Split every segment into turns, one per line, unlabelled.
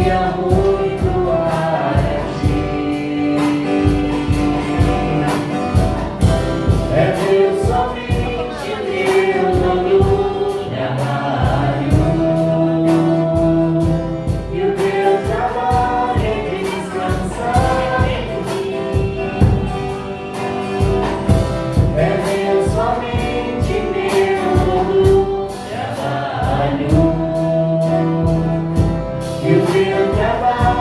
seria muito para ti. É meu somente meu todo trabalho, e o teu trabalho é descansar em mim. É meu somente meu todo trabalho, e o teu trabalho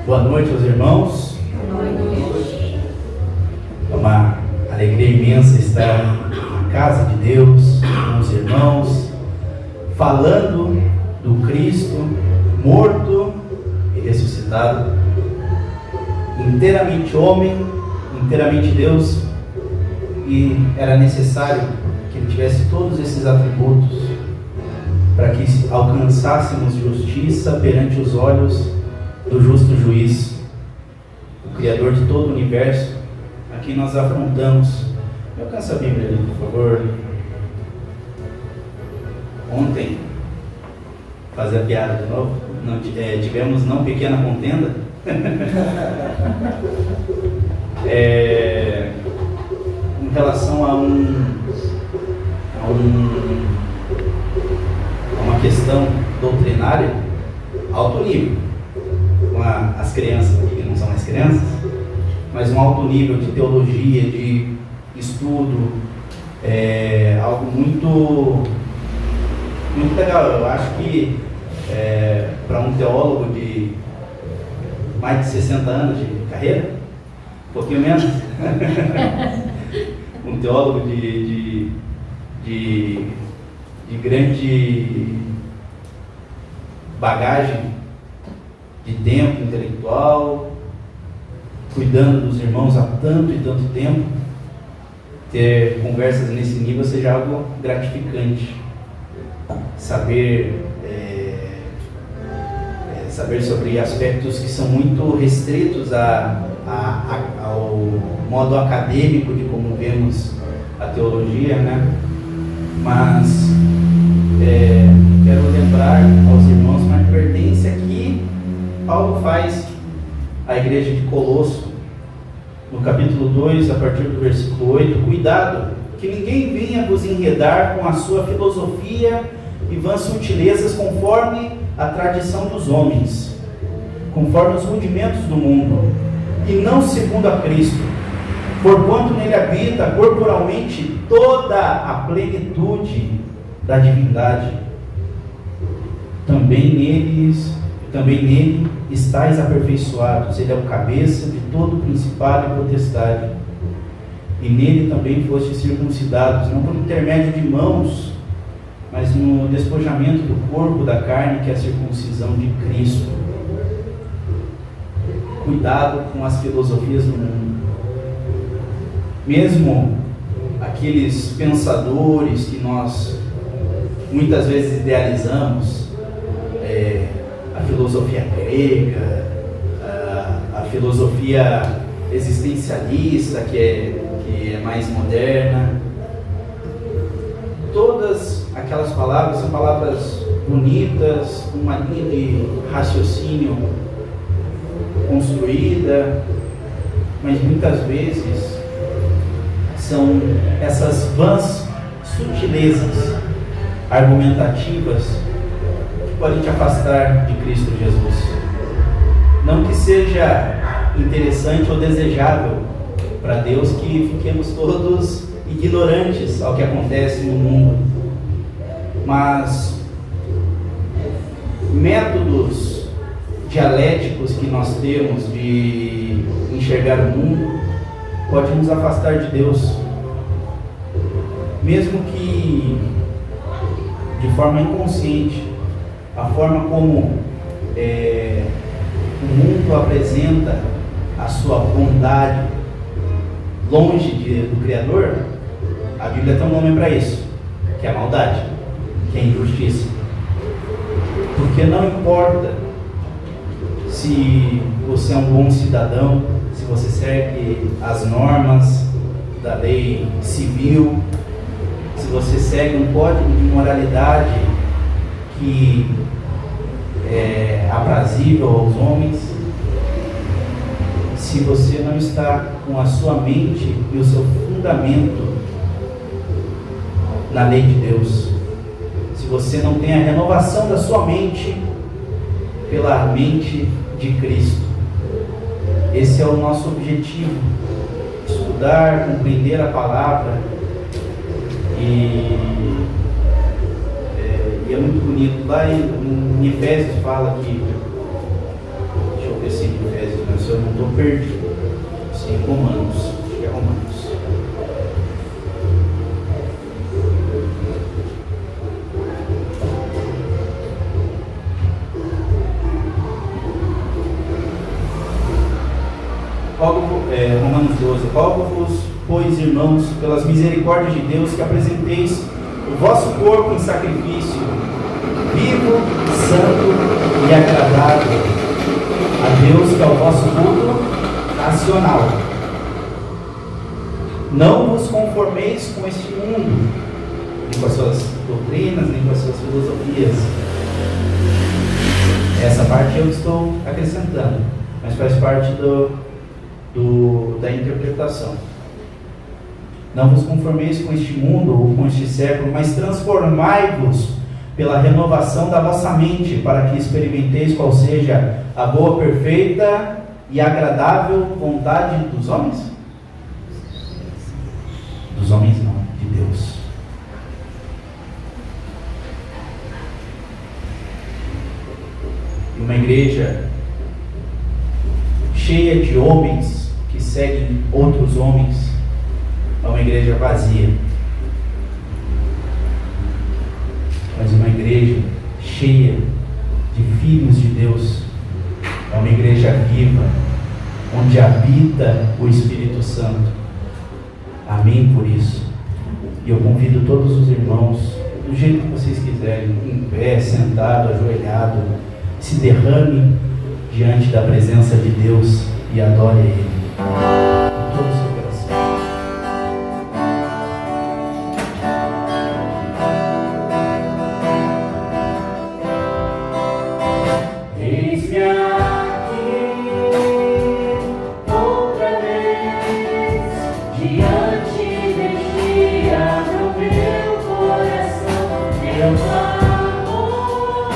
Boa noite aos irmãos.
Boa noite.
É uma alegria imensa estar na casa de Deus, com os irmãos, falando do Cristo morto e ressuscitado, inteiramente homem, inteiramente Deus, e era necessário que ele tivesse todos esses atributos para que alcançássemos justiça perante os olhos do justo juiz, o Criador de todo o universo, a quem nós afrontamos. Alcança a Bíblia ali, por favor. Ontem, fazer a piada de novo, tivemos não pequena contenda. Em relação a uma questão doutrinária alto nível, com as crianças aqui, que não são mais crianças, mas um alto nível de teologia, de estudo, algo muito legal. Eu acho que para um teólogo de mais de 60 anos de carreira, um pouquinho menos, um teólogo de grande bagagem de tempo intelectual, cuidando dos irmãos há tanto e tanto tempo, ter conversas nesse nível seja algo gratificante. Saber sobre aspectos que são muito restritos ao modo acadêmico de como vemos a teologia, né? Mas quero lembrar aos irmãos uma advertência que Paulo faz à igreja de Colosso, no capítulo 2, a partir do versículo 8: cuidado, que ninguém venha vos enredar com a sua filosofia e vãs sutilezas conforme a tradição dos homens, conforme os rudimentos do mundo, e não segundo a Cristo, porquanto nele habita corporalmente toda a plenitude da divindade. Também nele estáis aperfeiçoados. Ele é o cabeça de todo principado e potestade. E nele também fostes circuncidados, não por intermédio de mãos, mas no despojamento do corpo da carne, que é a circuncisão de Cristo. Cuidado com as filosofias do mundo. Mesmo aqueles pensadores que nós muitas vezes idealizamos, a filosofia grega, a filosofia existencialista, que é mais moderna, todas aquelas palavras são palavras bonitas, uma linha de raciocínio construída, mas muitas vezes são essas vãs sutilezas argumentativas que podem te afastar de Cristo Jesus. Não que seja interessante ou desejável para Deus que fiquemos todos ignorantes ao que acontece no mundo, mas métodos dialéticos que nós temos de enxergar o mundo pode nos afastar de Deus, mesmo que de forma inconsciente. A forma como o mundo apresenta a sua bondade longe do Criador, a Bíblia tem um nome para isso, que é a maldade, que é a injustiça. Porque não importa se você é um bom cidadão, se você segue as normas da lei civil, se você segue um código de moralidade que é aprazível aos homens, se você não está com a sua mente e o seu fundamento na lei de Deus, se você não tem a renovação da sua mente pela mente de Cristo. Esse é o nosso objetivo: estudar, compreender a palavra. E é muito bonito. Lá em Efésios fala que, deixa eu ver se em Efésios se eu não estou perdido. Sim, Romanos. Acho que é Romanos. Romanos 12. Rogo-vos, pois, irmãos, pelas misericórdias de Deus, que apresenteis o vosso corpo em sacrifício vivo, santo e agradável a Deus, que é o vosso culto racional. Não vos conformeis com este mundo, nem com as suas doutrinas, nem com as suas filosofias. Essa parte eu estou acrescentando, mas faz parte da interpretação. Não vos conformeis com este mundo ou com este século, mas transformai-vos pela renovação da vossa mente, para que experimenteis qual seja a boa, perfeita e agradável vontade dos homens? Dos homens não, de Deus. E uma igreja cheia de homens que seguem outros homens é uma igreja vazia. Mas uma igreja cheia de filhos de Deus é uma igreja viva, onde habita o Espírito Santo. Amém por isso. E eu convido todos os irmãos, do jeito que vocês quiserem, em pé, sentado, ajoelhado, se derrame diante da presença de Deus e adore a Ele com todo o seu coração.
Eis-me aqui outra vez, diante de ti abro meu coração, meu amor,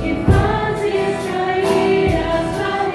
que fazes cair as barreiras.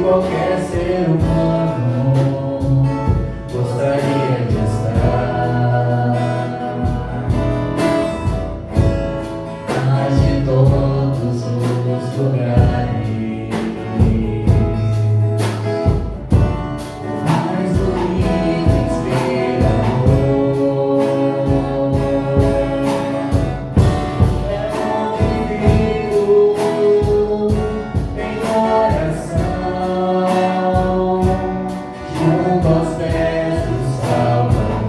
qualquer ser humano gostaria de estar, mas de todos os lugares, mais bonito e inspirador é onde vivo em oração, junto aos pés do Salvador.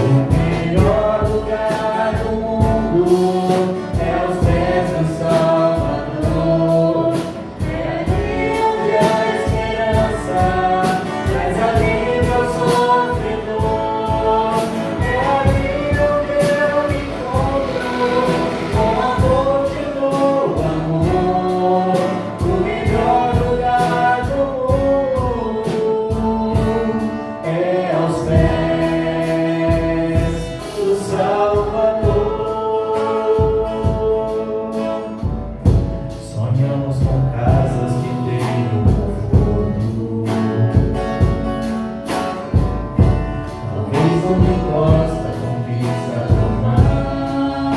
O melhor lugar do mundo é aos pés do Salvador. É ali onde há esperança, traz alívio ao sofredor. É ali onde eu me encontro com a fonte do amor. O melhor lugar do mundo é aos pés do Salvador. Sonhamos com casas que tenham conforto, talvez uma encosta com vista do mar,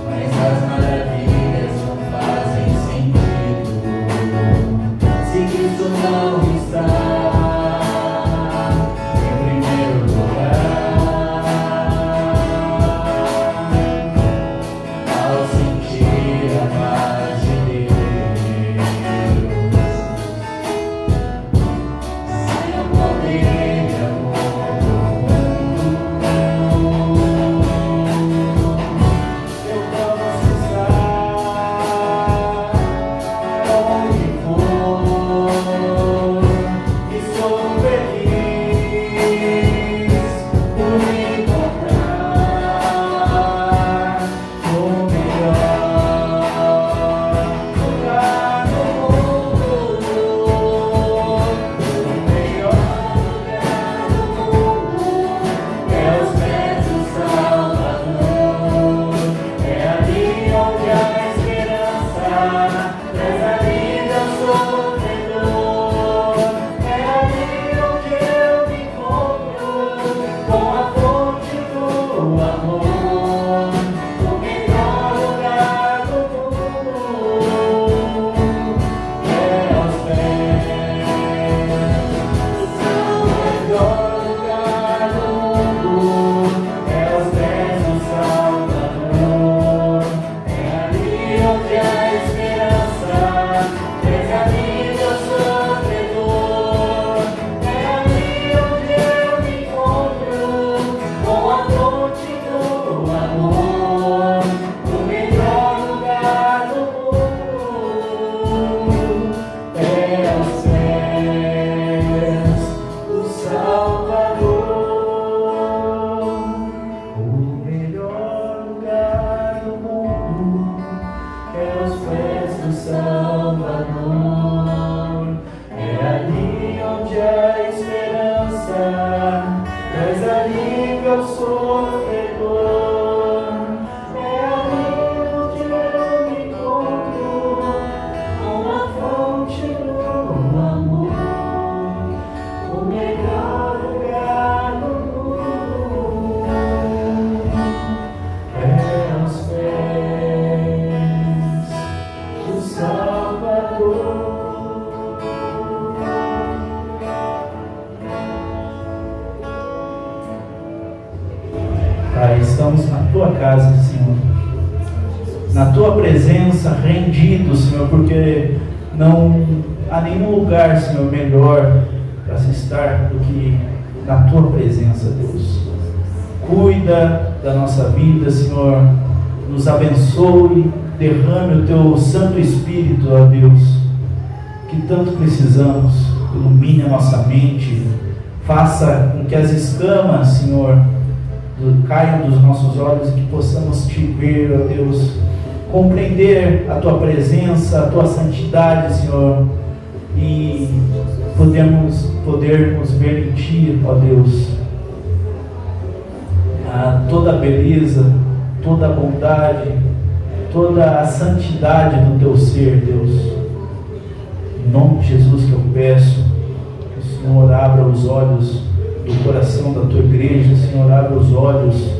mas as maravilhas não fazem sentido se Cristo não está em primeiro lugar. Ao sentir a paz de Deus, sem o poder de amor do mundo, eu posso estar onde for e sou feliz por me encontrar no melhor lugar do mundo. O melhor lugar do mundo é aos pés do Salvador. É ali onde há esperança, traz alívio ao sofredor. É ali onde eu me encontro com a fonte do amor. O melhor lugar do mundo é aos pés. O melhor lugar do mundo é aos pés do Salvador. É ali onde há esperança, traz alívio ao sofredor. É ali onde eu me encontro com a fonte do amor. O melhor lugar do mundo é aos pés do Salvador. O melhor lugar do mundo é aos pés do Salvador. É ali onde há esperança, traz alívio ao sofredor. É ali onde eu me encontro com a fonte do amor. O melhor lugar do mundo é aos pés do Salvador. Pai, estamos na tua casa, Senhor, na tua presença, rendidos, Senhor, porque não há nenhum lugar, Senhor, melhor para se estar do que na tua presença, Deus. Cuida da nossa vida, Senhor, nos abençoe, derrame o teu Santo Espírito, ó Deus, que tanto precisamos. Ilumine a nossa mente, faça com que as escamas, Senhor, caiam dos nossos olhos e que possamos te ver, ó Deus, compreender a tua presença, a tua santidade, Senhor, e podermos ver em ti, ó Deus, toda a beleza, toda a bondade, toda a santidade do teu ser, Deus. Em nome de Jesus que eu peço que o Senhor abra os olhos do coração da tua igreja, Senhor, abra os olhos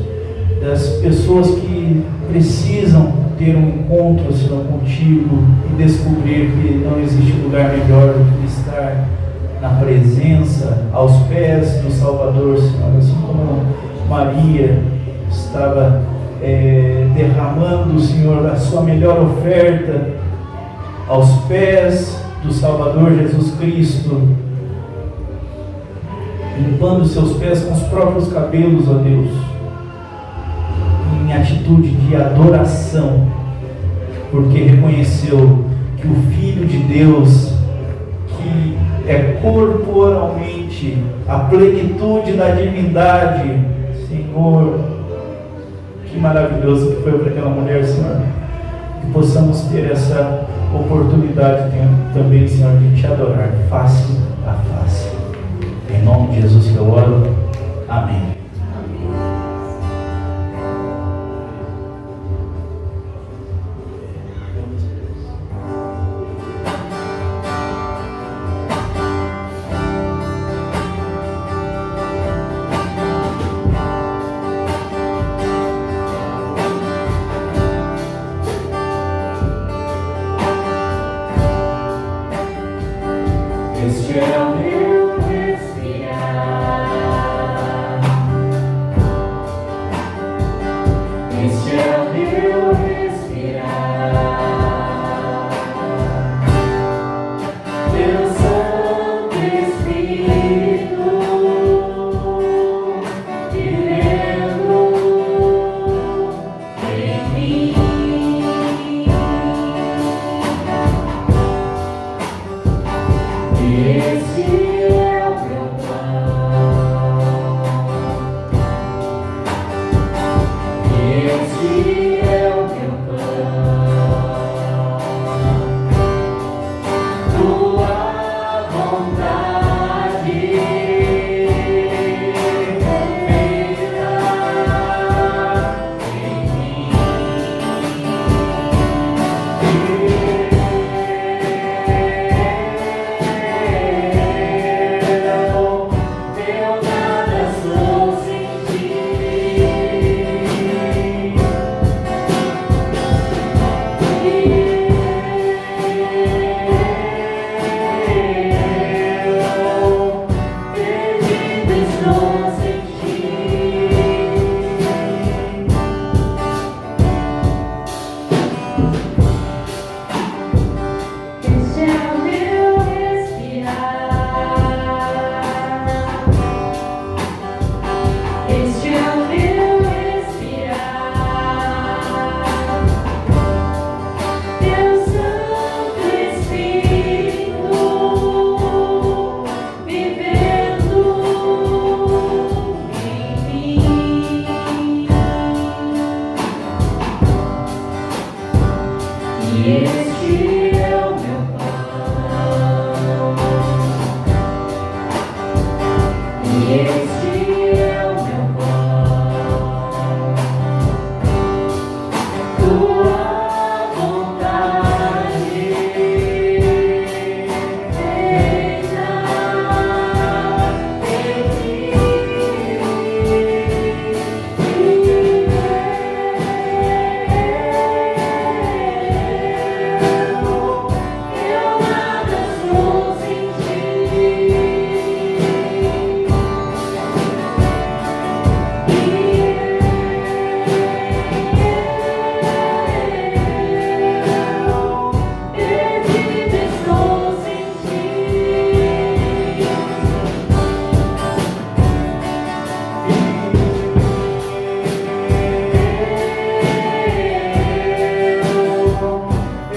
das pessoas que precisam ter um encontro, Senhor, contigo e descobrir que não existe lugar melhor do que estar na presença, aos pés do Salvador, Senhor, assim como Maria estava derramando, Senhor, a sua melhor oferta aos pés do Salvador Jesus Cristo, limpando seus pés com os próprios cabelos, ó Deus, em atitude de adoração, porque reconheceu que o Filho de Deus, que é corporalmente a plenitude da divindade, Senhor, que maravilhoso que foi para aquela mulher, Senhor, que possamos ter essa oportunidade também, Senhor, de te adorar face a face. Em nome de Jesus que eu oro. Amém.
Este é o meu respirar. Este é o meu respirar. Teu Santo Espírito vivendo em mim. Esse é o meu pão. Esse é o meu pão. Tua vontade feita em mim. Eu nada sou sem ti. Perdido estou sem ti. Este é o meu respirar. Este é o meu respirar. Teu Santo Espírito vivendo em mim. E este é o meu pão. E este é o meu pão. Tua vontade feita em mim. Eu nada sou sem ti. Perdido estou sem ti.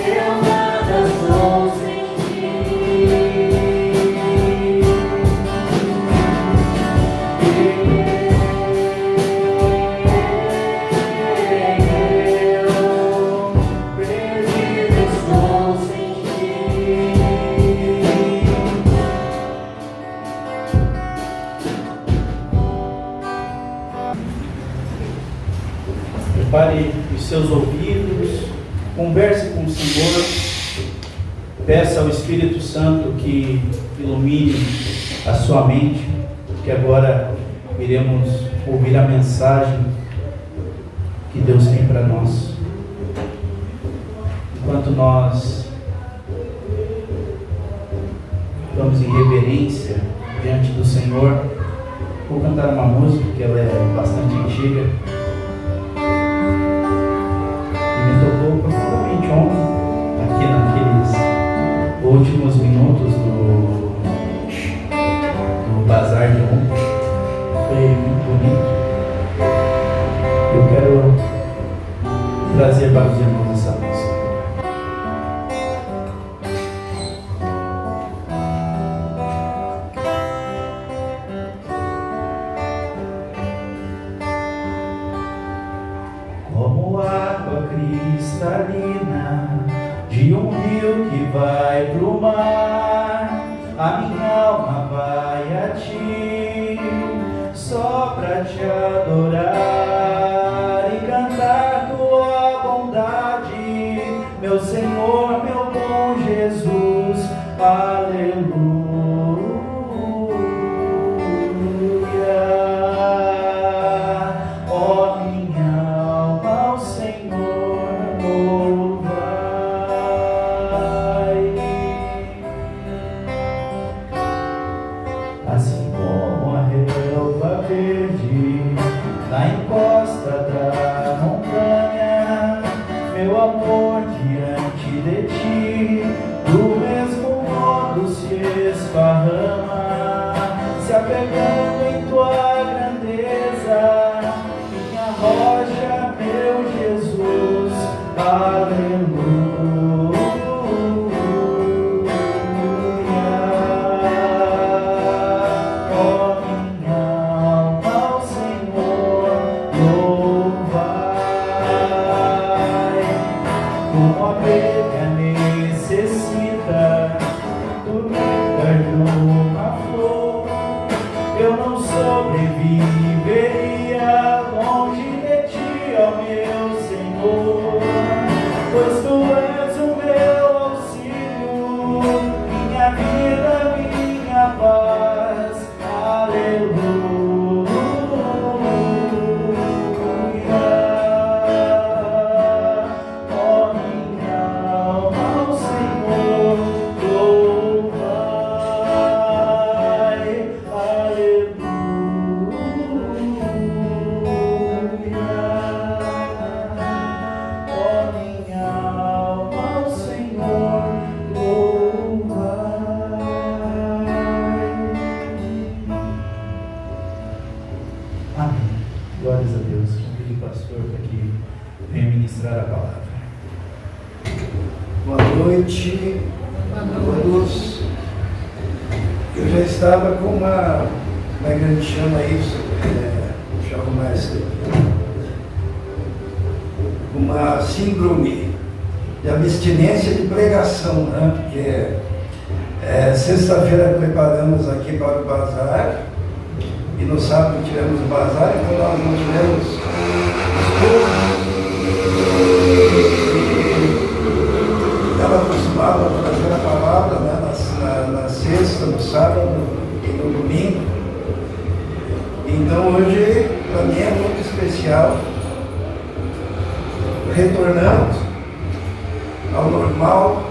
Eu nada sou sem perdido estou sem ti.
Prepare os seus ouvidos, converse com o Senhor, peça ao Espírito Santo que ilumine a sua mente, que agora iremos ouvir a mensagem que Deus tem para nós. Enquanto nós estamos em reverência diante do Senhor, vou cantar uma música que ela é bastante antiga e me tocou profundamente ontem, aqui naqueles últimos minutos do bazar de ontem. Foi muito bonito. Eu quero trazer para os irmãos essa música. Como água cristalina de um rio que vai pro mar, a minha alma vai a ti, só pra te adorar e cantar tua bondade, meu Senhor, meu bom Jesus, aleluia. Ó minha alma, ao Senhor louvai. Assim como a relva verde na encosta da montanha, meu amor diante de ti, do mesmo modo se esparrama, se apegando em tua grandeza, minha rocha, meu Jesus, aleluia. Como a abelha necessita do néctar de uma flor, eu não sobreviveria longe de ti, ó meu Senhor, pois tu és o meu auxílio, minha vida, minha paz, aleluia. Glórias a Deus. Vou pedir o pastor para que venha ministrar a palavra.
Boa noite a todos. Eu já estava com uma como é que a gente chama isso? Deixa eu arrumar isso aqui. Uma síndrome de abstinência de pregação, né? Porque sexta-feira preparamos aqui para o bazar. E no sábado tivemos o bazar, então nós não tivemos estava acostumado a trazer a palavra, né, na sexta, no sábado e no domingo. Então hoje, para mim, é muito especial, retornando ao normal.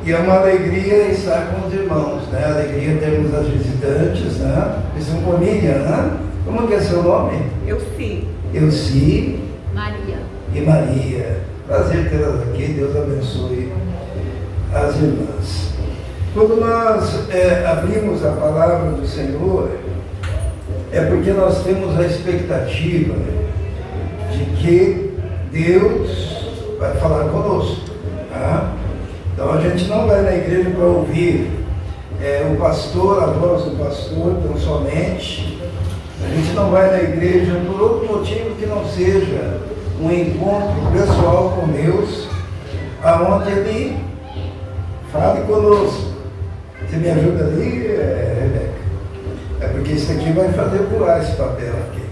E é uma alegria estar com os irmãos, né? Alegria termos as visitantes, né? Eles são família, né? Como que é seu nome?
Elci.
Elci.
Maria.
E Maria. Prazer tê-las aqui, Deus abençoe as irmãs. Quando nós abrimos a palavra do Senhor, é porque nós temos a expectativa de que Deus vai falar conosco, tá? Então a gente não vai na igreja para ouvir o pastor, a voz do pastor, tão somente. A gente não vai na igreja por outro motivo que não seja um encontro pessoal com Deus, aonde Ele fale conosco. Você me ajuda ali, Rebeca? É porque isso aqui vai fazer pular esse papel aqui.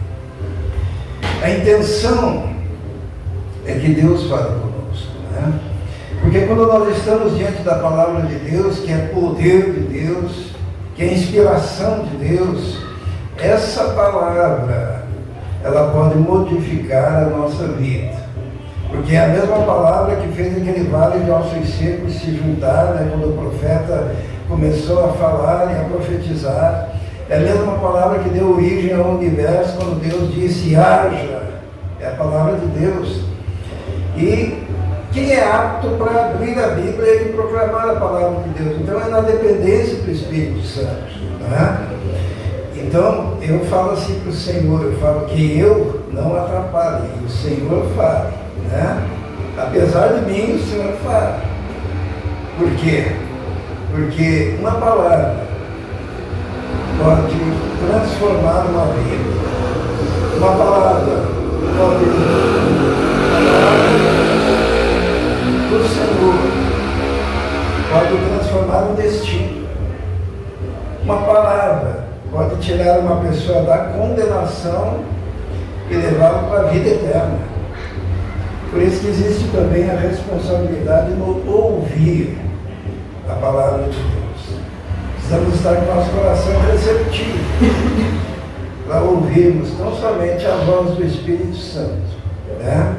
A intenção é que Deus fale conosco. quando nós estamos diante da palavra de Deus, que é poder de Deus, que é inspiração de Deus, essa palavra, ela pode modificar a nossa vida. Porque é a mesma palavra que fez aquele vale de ossos secos se juntar, né, quando o profeta começou a falar e a profetizar. É a mesma palavra que deu origem ao universo quando Deus disse haja. É a palavra de Deus. E quem é apto para abrir a Bíblia e proclamar a palavra de Deus? Então é na dependência do Espírito Santo. Né? Então eu falo assim para o Senhor, eu falo que eu não atrapalhe, o Senhor fale. Né? Apesar de mim, o Senhor fala. Por quê? Porque uma palavra pode transformar uma vida. Uma palavra pode do Senhor pode transformar um destino. Uma palavra pode tirar uma pessoa da condenação e levá-la para a vida eterna. Por isso que existe também a responsabilidade no ouvir a palavra de Deus. Precisamos estar com o nosso coração receptivo para ouvirmos não somente a voz do Espírito Santo, né?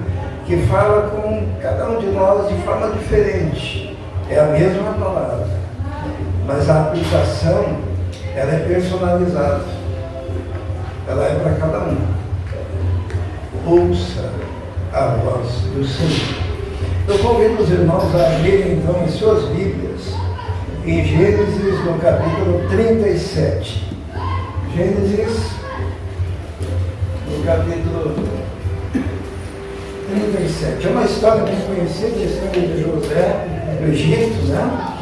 Que fala com cada um de nós de forma diferente. É a mesma palavra, mas a aplicação, ela é personalizada. Ela é para cada um. Ouça a voz do Senhor. Eu convido os irmãos a abrirem então em suas Bíblias, em Gênesis, no capítulo 37. Gênesis, no capítulo 37. É uma história bem conhecida, a história de José, do Egito, né?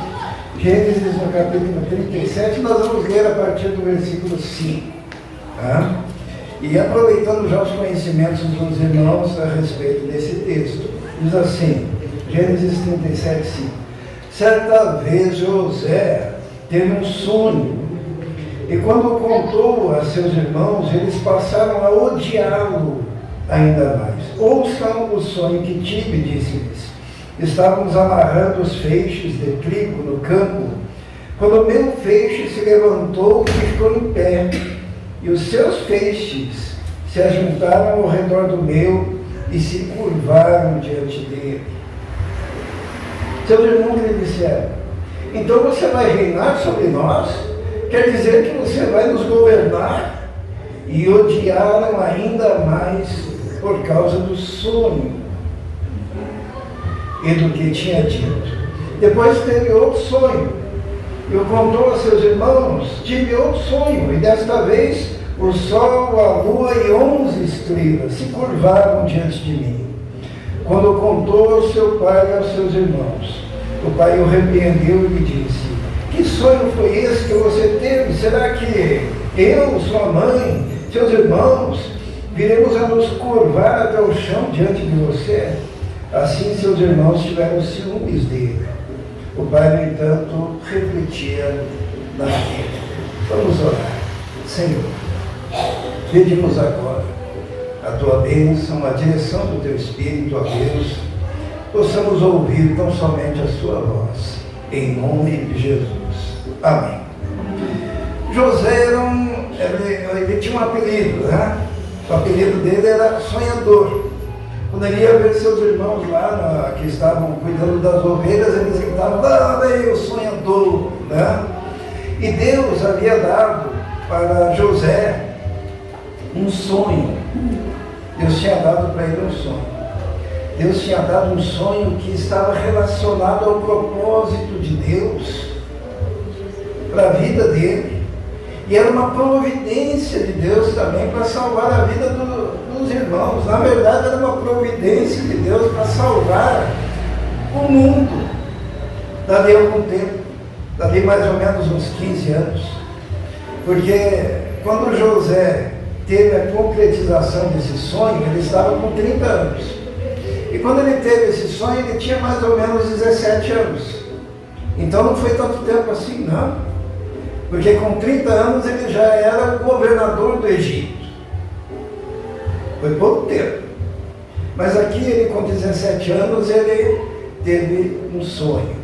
Gênesis, no capítulo 37, nós vamos ler a partir do versículo 5. Tá? E aproveitando já os conhecimentos dos irmãos a respeito desse texto, diz assim, Gênesis 37, 5. Certa vez José teve um sonho, e quando contou a seus irmãos, eles passaram a odiá-lo ainda mais. Ouçam o sonho que tive, disse-lhes. Estávamos amarrando os feixes de trigo no campo, quando o meu feixe se levantou e ficou em pé, e os seus feixes se ajuntaram ao redor do meu e se curvaram diante dele. Seus irmãos lhe disseram, então você vai reinar sobre nós? Quer dizer que você vai nos governar? E odiaram ainda mais por causa do sonho e do que tinha dito. Depois teve outro sonho, e o contou a seus irmãos, tive outro sonho, e desta vez o sol, a lua e 11 estrelas se curvaram diante de mim. Quando contou ao seu pai e aos seus irmãos, o pai o repreendeu e lhe disse, que sonho foi esse que você teve? Será que eu, sua mãe, seus irmãos, viremos a nos curvar até o chão diante de você? Assim seus irmãos tiveram ciúmes dele. O pai, no entanto, refletia naquilo. Vamos orar. Senhor, pedimos agora a tua bênção, a direção do teu Espírito, ó Deus, possamos ouvir tão somente a sua voz, em nome de Jesus. Amém. José ele tinha um apelido, né? O apelido dele era sonhador. Quando ele ia ver seus irmãos lá, que estavam cuidando das ovelhas, eles gritavam, aí o sonhador, né? E Deus havia dado para José um sonho. Deus tinha dado para ele um sonho. Deus tinha dado um sonho que estava relacionado ao propósito de Deus para a vida dele. E era uma providência de Deus também para salvar a vida dos irmãos. Na verdade, era uma providência de Deus para salvar o mundo. Dali a algum tempo, dali mais ou menos uns 15 anos. Porque quando José teve a concretização desse sonho, ele estava com 30 anos. E quando ele teve esse sonho, ele tinha mais ou menos 17 anos. Então não foi tanto tempo assim, não. Porque com 30 anos ele já era governador do Egito. Foi pouco tempo. Mas aqui ele com 17 anos, ele teve um sonho.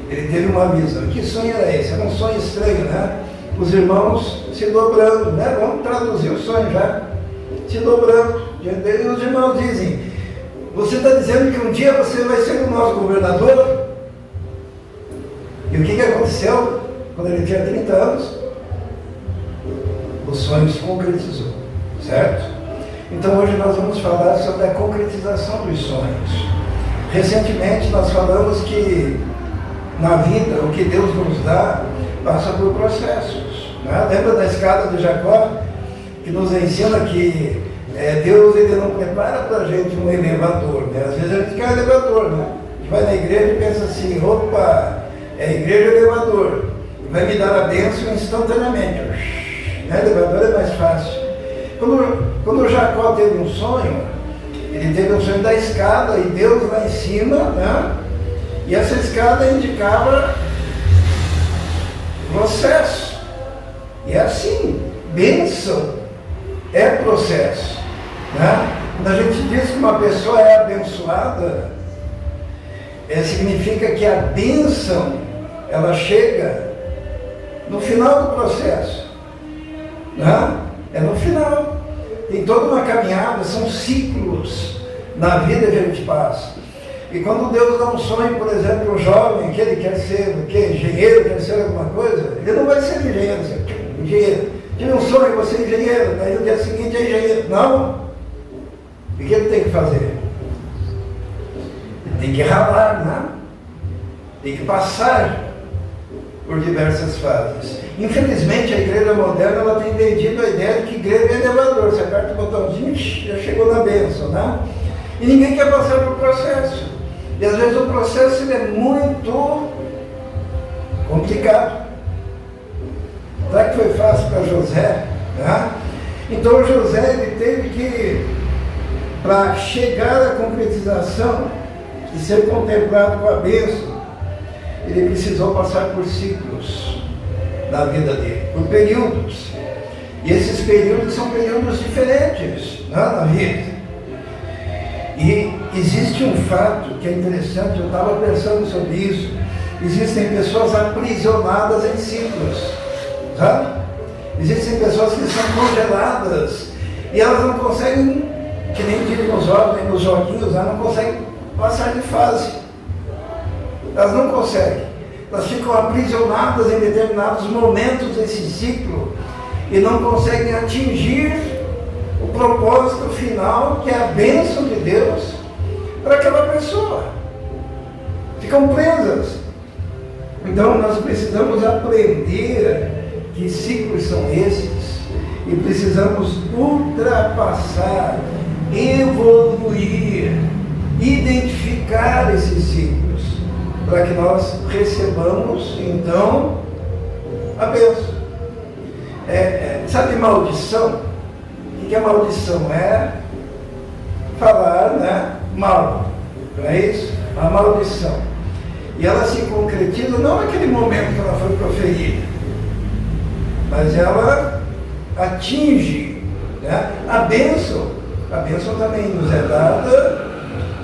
Ele teve uma visão. Que sonho era esse? Era um sonho estranho, né? Os irmãos se dobrando, né? Vamos traduzir o sonho já. Se dobrando. E os irmãos dizem: você está dizendo que um dia você vai ser o nosso governador? E o que aconteceu quando ele tinha 30 anos? O sonho se concretizou, certo? Então hoje nós vamos falar sobre a concretização dos sonhos. Recentemente nós falamos que na vida o que Deus nos dá passa por processos, né? Lembra da escada de Jacó, que nos ensina que Deus ele não prepara para a gente um elevador, né? Às vezes a gente quer um elevador, né? A gente vai na igreja e pensa assim: opa, é igreja elevador, vai me dar a bênção instantaneamente, né? Elevador é mais fácil. Quando Jacó teve um sonho, ele teve um sonho da escada e Deus lá em cima, né? E essa escada indicava processo. E é assim, bênção é processo, né? Quando a gente diz que uma pessoa é abençoada, significa que a bênção, ela chega no final do processo, né? É no final. Tem toda uma caminhada, são ciclos na vida que a gente passa. E quando Deus dá um sonho, por exemplo, um jovem que ele quer ser o quê? Engenheiro, quer ser alguma coisa, ele não vai ser engenheiro. Engenheiro. Tive um sonho, você é engenheiro, daí no dia seguinte é engenheiro. Não. O que ele tem que fazer? Ele tem que ralar, né? Tem que passar por diversas fases. Infelizmente, a igreja moderna ela tem vendido a ideia de que igreja é elevador. Você aperta o botãozinho, já chegou na bênção, né? E ninguém quer passar por processo. E às vezes o processo ele é muito complicado. Será que foi fácil para José? Né? Então José ele teve que, para chegar à concretização e ser contemplado com a bênção, ele precisou passar por ciclos na vida dele, por períodos. E esses períodos são períodos diferentes, né, na vida. E existe um fato que é interessante, eu estava pensando sobre isso. Existem pessoas aprisionadas em ciclos, sabe? Existem pessoas que são congeladas e elas não conseguem, que nem dizem nos jovens, nos joguinhos, elas não conseguem passar de fase. Elas não conseguem. Elas ficam aprisionadas em determinados momentos desse ciclo e não conseguem atingir o propósito final, que é a bênção de Deus para aquela pessoa. Ficam presas. Então nós precisamos aprender que ciclos são esses e precisamos ultrapassar, evoluir, identificar esses ciclos para que nós recebamos então a bênção. Sabe maldição? O que é maldição? É falar, né, mal, não é isso? A maldição. E ela se concretiza não naquele momento que ela foi proferida, mas ela atinge, né, a bênção. A bênção também nos é dada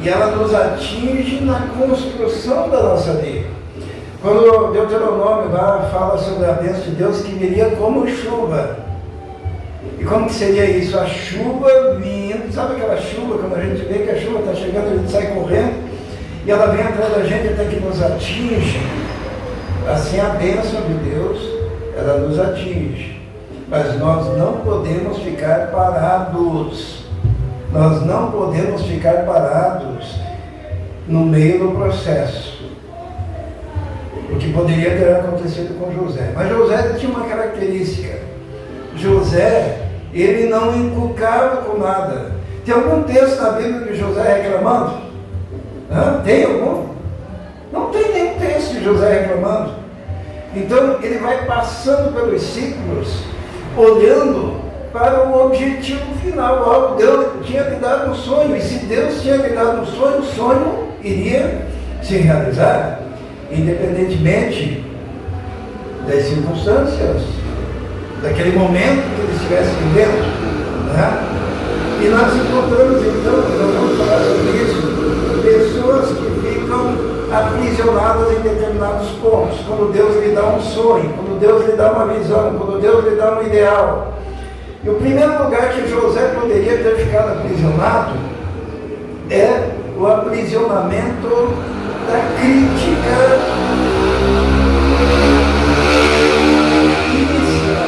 e ela nos atinge na construção da nossa vida. Quando o Deuteronômio lá fala sobre a bênção de Deus que viria como chuva. E como que seria isso? A chuva vindo, sabe aquela chuva, quando a gente vê que a chuva está chegando, a gente sai correndo, e ela vem atrás da gente até que nos atinge. Assim a bênção de Deus, ela nos atinge. Mas nós não podemos ficar parados. Nós não podemos ficar parados no meio do processo. O que poderia ter acontecido com José. Mas José tinha uma característica. José, ele não encucava com nada. Tem algum texto na Bíblia de José reclamando? Tem algum? Não tem nenhum texto de José reclamando. Então ele vai passando pelos ciclos, olhando para o objetivo final. Deus tinha lhe dado um sonho, e se Deus tinha lhe dado um sonho, o sonho iria se realizar, independentemente das circunstâncias, daquele momento que ele estivesse vivendo, né? E nós encontramos então, nós vamos falar sobre isso, pessoas que ficam aprisionadas em determinados pontos. Quando Deus lhe dá um sonho, quando Deus lhe dá uma visão, quando Deus lhe dá um ideal. E o primeiro lugar que José poderia ter ficado aprisionado é o aprisionamento da crítica inicial,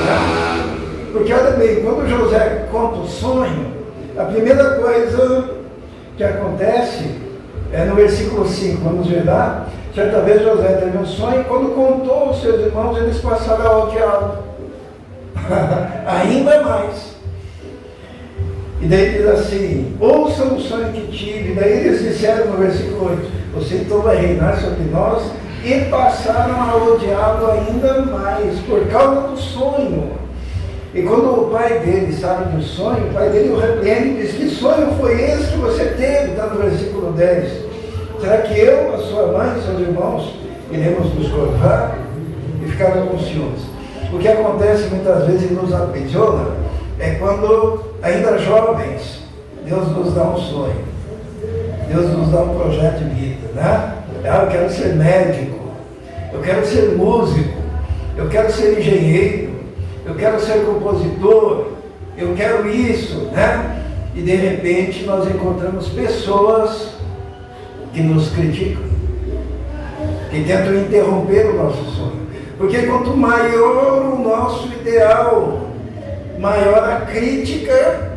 né? Porque olha bem, quando José conta o sonho, a primeira coisa que acontece é no versículo 5, vamos ver lá. Certa vez José teve um sonho e quando contou aos seus irmãos, eles passaram a odiá-lo. Ainda mais. E daí diz assim, ouçam o sonho que tive. E daí eles disseram no versículo 8, você então vai reinar sobre nós, e passaram a odiá-lo ainda mais, por causa do sonho. E quando o pai dele sabe do sonho, o pai dele o repreende e diz, que sonho foi esse que você teve? Está no versículo 10. Será que eu, a sua mãe e seus irmãos iremos nos curvar? E ficaram com ciúmes. O que acontece muitas vezes e nos aprisiona é quando, ainda jovens, Deus nos dá um sonho, Deus nos dá um projeto de vida, né? Eu quero ser médico, eu quero ser músico, eu quero ser engenheiro, eu quero ser compositor, eu quero isso, né? E de repente nós encontramos pessoas que nos criticam, que tentam interromper o nosso sonho. Porque quanto maior o nosso ideal, maior a crítica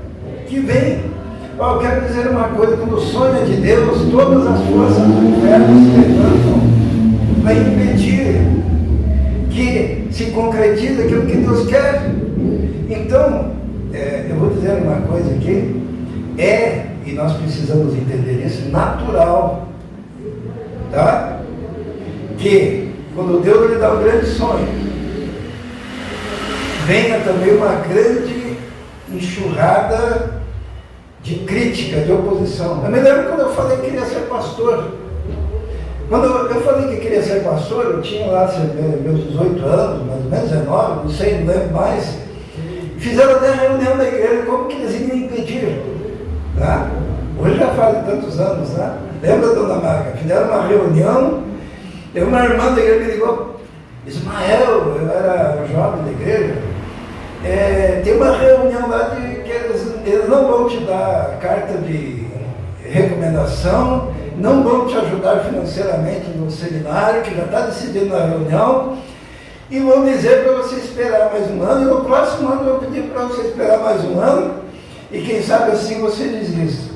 que vem. Eu quero dizer uma coisa, quando o sonho é de Deus, todas as forças do inferno se levantam para impedir que se concretize aquilo que Deus quer. Então, eu vou dizer uma coisa aqui, e nós precisamos entender isso, natural, tá? Que quando Deus lhe dá um grande sonho, venha também uma grande enxurrada de crítica, de oposição. Eu me lembro quando eu falei que queria ser pastor. Quando eu falei que queria ser pastor, eu tinha lá meus 18 anos, mais ou menos 19, não sei, não lembro mais. Fizeram até reunião da igreja, como que eles iam impedir? Tá? Hoje já faz tantos anos, né? Lembra, dona Marga? Fizeram uma reunião. Uma irmã da igreja me ligou, Ismael, eu era jovem da igreja, tem uma reunião lá de que eles não vão te dar carta de recomendação, não vão te ajudar financeiramente no seminário, que já está decidido na reunião, e vão dizer para você esperar mais um ano, e no próximo ano eu vou pedir para você esperar mais um ano, e quem sabe assim você desista.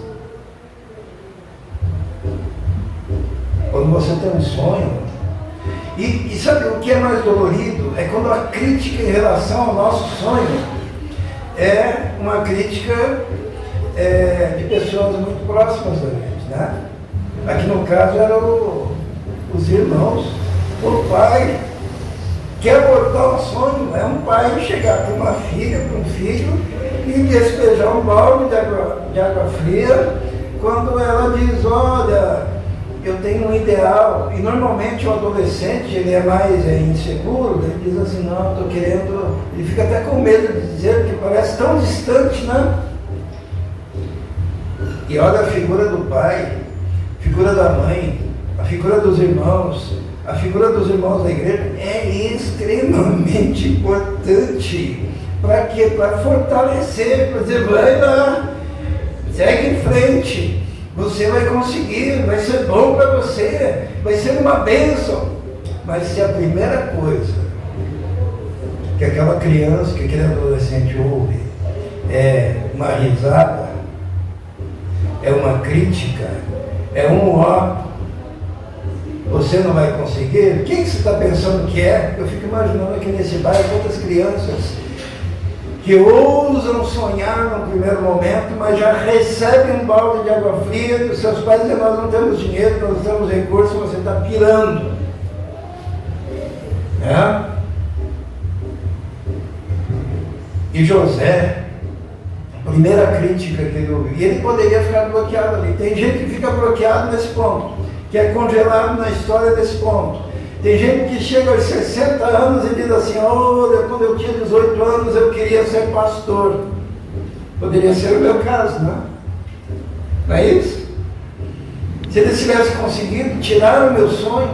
Quando você tem um sonho, e sabe o que é mais dolorido? É quando a crítica em relação ao nosso sonho é uma crítica de pessoas muito próximas da gente, né? Aqui no caso eram os irmãos. O pai quer abortar um sonho, é um pai chegar para uma filha, para um filho, e despejar um balde de água fria, quando ela diz, olha, eu tenho um ideal. E normalmente o adolescente, ele é mais inseguro, ele diz assim, não, estou querendo, ele fica até com medo de dizer, porque parece tão distante, né? E olha a figura do pai, a figura da mãe, a figura dos irmãos, a figura dos irmãos da igreja é extremamente importante. Para quê? Para fortalecer, para dizer, vai lá, segue em frente. Você vai conseguir, vai ser bom para você, vai ser uma bênção. Mas se a primeira coisa que aquela criança, que aquele adolescente ouve é uma risada, é uma crítica, é um ó, você não vai conseguir, o que você está pensando que é? Eu fico imaginando aqui nesse bairro quantas crianças que ousam sonhar no primeiro momento, mas já recebem um balde de água fria dos seus pais dizendo, nós não temos dinheiro, nós não temos recursos, você está pirando. E José, a primeira crítica que ele ouviu, e ele poderia ficar bloqueado ali. Tem gente que fica bloqueado nesse ponto, que é congelado na história desse ponto. Tem gente que chega aos 60 anos e diz assim, olha, quando eu tinha 18 anos eu queria ser pastor. Poderia ser o meu caso, não? Não é isso? se eles tivessem conseguido tirar o meu sonho,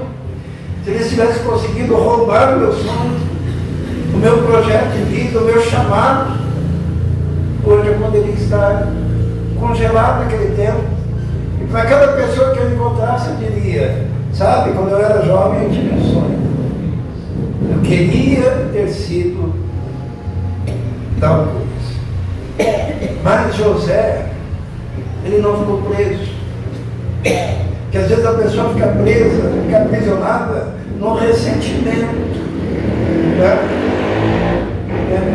se eles tivessem conseguido roubar o meu sonho, o meu projeto de vida, o meu chamado, hoje eu poderia estar congelado naquele tempo. E para cada pessoa que eu encontrasse, eu diria, sabe, quando eu era jovem eu tinha um sonho. Eu queria ter sido tal coisa. Mas José, ele não ficou preso. Porque às vezes a pessoa fica presa, fica aprisionada no ressentimento. Né?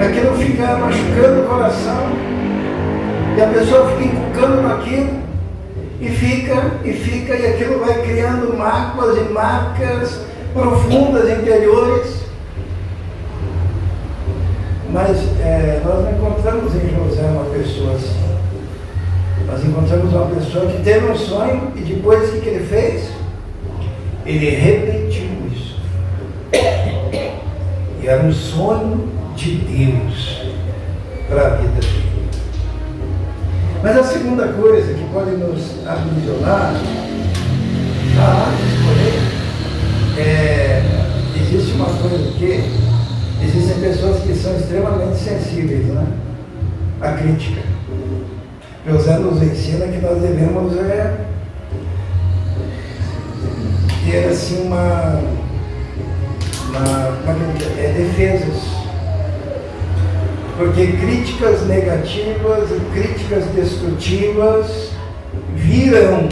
Aquilo fica machucando o coração. E a pessoa fica encucando naquilo. E fica, e aquilo vai criando mágoas e marcas profundas, interiores. Mas nós não encontramos em José uma pessoa assim. Nós encontramos uma pessoa que teve um sonho e depois o que ele fez? Ele repetiu isso. E era um sonho de Deus para a vida dele. Mas a segunda coisa que pode nos aprisionar, existe uma coisa que existem pessoas que são extremamente sensíveis, né? À crítica. José nos ensina que nós devemos ter assim defesas. Porque críticas negativas e críticas destrutivas virão.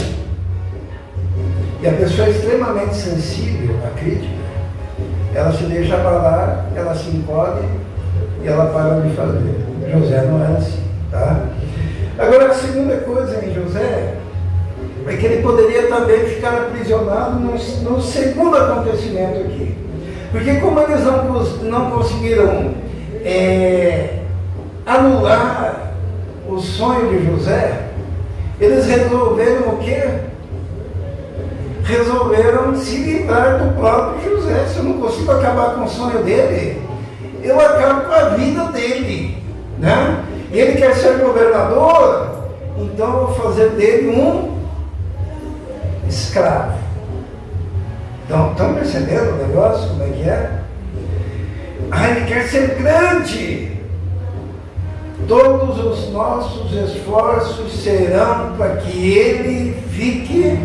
E a pessoa é extremamente sensível à crítica, ela se deixa abalar, ela se encolhe e ela para de fazer. José não era assim, tá? Agora, a segunda coisa em José é que ele poderia também ficar aprisionado no segundo acontecimento aqui. Porque como eles não conseguiram anular o sonho de José, eles resolveram o quê? Resolveram se livrar do próprio José. Se eu não consigo acabar com o sonho dele, eu acabo com a vida dele, né? Ele quer ser governador, então eu vou fazer dele um escravo. Então, estão percebendo o negócio, como é que é? Ele quer ser grande. Todos os nossos esforços serão para que ele fique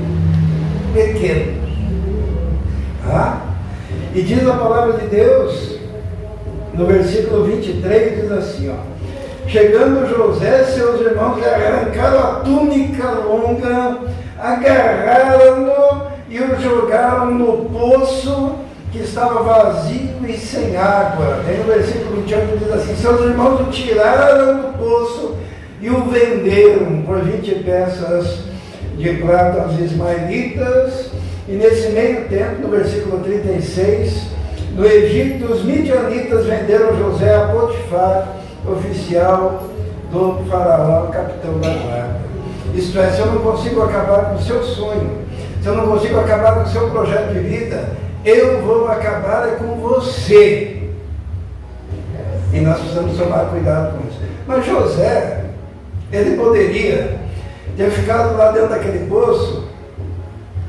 pequeno. Tá? E diz a palavra de Deus, no versículo 23, diz assim, ó: chegando José, seus irmãos lhe arrancaram a túnica longa, agarraram-no e o jogaram no poço que estava vazio e sem água. Aí no versículo 28 diz assim: seus irmãos o tiraram do poço e o venderam por 20 peças de prata aos ismaelitas. E nesse meio tempo, no versículo 36, no Egito, os midianitas venderam José a Potifar, oficial do faraó, capitão da guarda. Isto é, se eu não consigo acabar com o seu sonho, se eu não consigo acabar com o seu projeto de vida, eu vou acabar com você. E nós precisamos tomar cuidado com isso. Mas José, ele poderia ter ficado lá dentro daquele poço,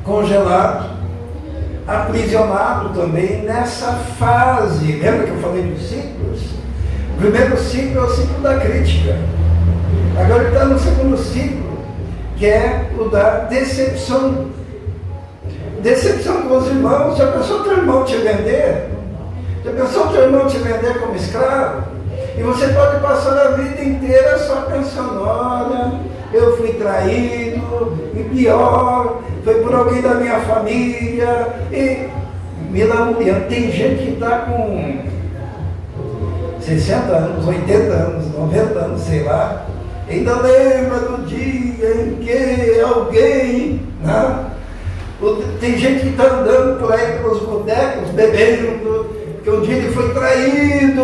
congelado, aprisionado também nessa fase. Lembra que eu falei dos ciclos? O primeiro ciclo é o ciclo da crítica. Agora ele está no segundo ciclo, que é o da decepção. Decepção com os irmãos. Já pensou teu irmão te vender? Já pensou teu irmão te vender como escravo? E você pode passar a vida inteira só pensando: olha, eu fui traído, e pior, foi por alguém da minha família. E me lamuriando. Tem gente que está com 60 anos, 80 anos, 90 anos, sei lá, ainda lembra do dia em que alguém, né? Tem gente que está andando por aí pelos botecos, bebendo, porque um dia ele foi traído,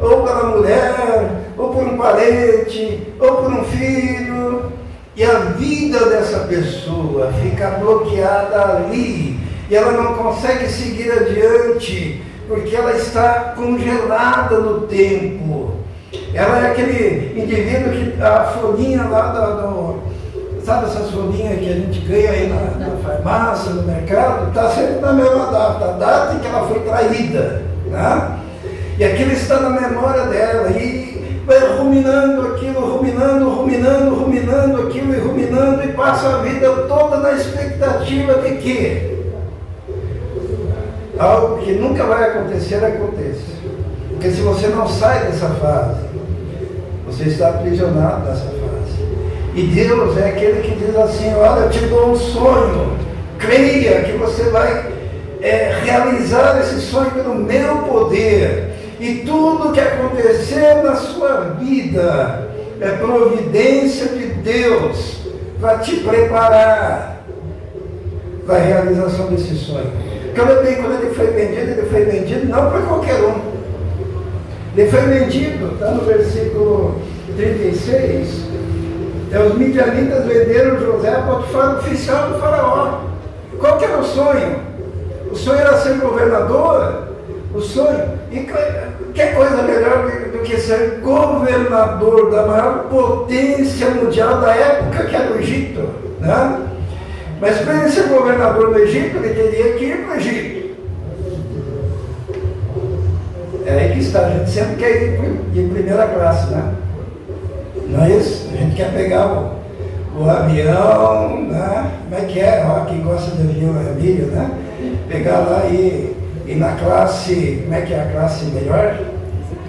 ou pela mulher, ou por um parente, ou por um filho, e a vida dessa pessoa fica bloqueada ali, e ela não consegue seguir adiante, porque ela está congelada no tempo. Ela é aquele indivíduo que a folhinha lá sabe essas folhinhas que a gente ganha aí na farmácia, no mercado? Está sempre na mesma data, a data em que ela foi traída, né? E aquilo está na memória dela, e vai ruminando aquilo, ruminando aquilo, e ruminando, e passa a vida toda na expectativa de que algo que nunca vai acontecer, aconteça. Porque se você não sai dessa fase, você está aprisionado nessa fase. E Deus é aquele que diz assim: olha, eu te dou um sonho, creia que você vai realizar esse sonho pelo meu poder. E tudo que acontecer na sua vida é providência de Deus para te preparar para a realização desse sonho. Porque olha bem, quando ele foi vendido não para qualquer um. Ele foi vendido, está no versículo 36, os midianitas venderam José a Potifar, oficial do faraó. Qual que era o sonho? O sonho era ser governador. O sonho, e que coisa melhor do que ser governador da maior potência mundial da época, que era o Egito, né? Mas para ele ser governador do Egito, ele teria que ir para o Egito. É aí que está, a gente sempre quer ir em primeira classe, né? Não é isso? A gente quer pegar o avião, né? Como é que é? Ó, quem gosta de avião é Emílio, né? Pegar lá e na classe, como é que é a classe melhor?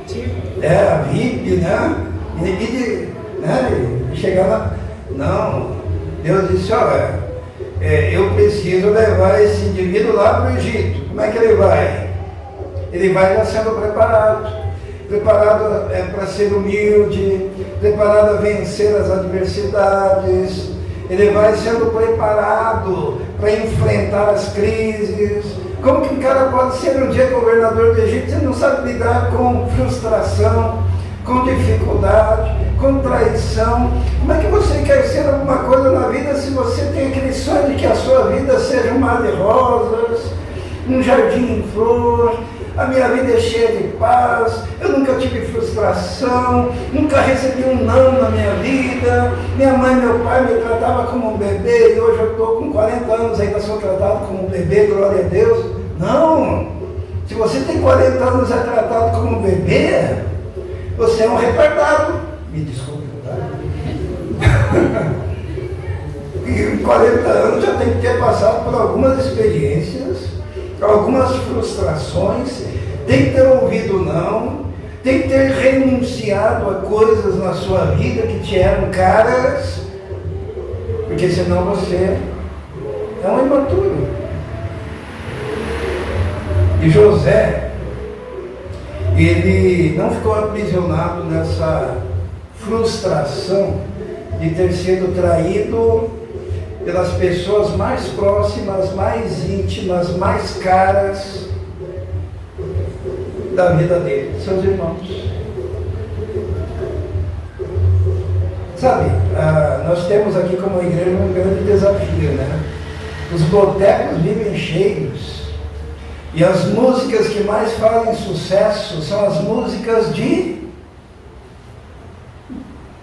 Executiva. A VIP, né? E chegar lá. Não, Deus disse: olha, eu preciso levar esse indivíduo lá para o Egito. Como é que ele vai? Ele vai já sendo preparado para ser humilde, preparado a vencer as adversidades. Ele vai sendo preparado para enfrentar as crises. Como que um cara pode ser um dia governador do Egito se não sabe lidar com frustração, com dificuldade, com traição? Como é que você quer ser alguma coisa na vida se você tem aquele sonho de que a sua vida seja um mar de rosas, um jardim em flor? A minha vida é cheia de paz, eu nunca tive frustração, nunca recebi um não na minha vida, minha mãe e meu pai me tratavam como um bebê, e hoje eu estou com 40 anos, ainda sou tratado como um bebê, glória a Deus. Não! Se você tem 40 anos e é tratado como um bebê, você é um retardado. Me desculpe, tá? E 40 anos já tem que ter passado por algumas experiências, algumas frustrações, tem que ter ouvido não, tem que ter renunciado a coisas na sua vida que te eram caras, porque senão você é um imaturo. E José, ele não ficou aprisionado nessa frustração de ter sido traído pelas pessoas mais próximas, mais íntimas, mais caras da vida dele, seus irmãos. Sabe, nós temos aqui como igreja um grande desafio, né? Os botecos vivem cheios, e as músicas que mais fazem sucesso são as músicas de...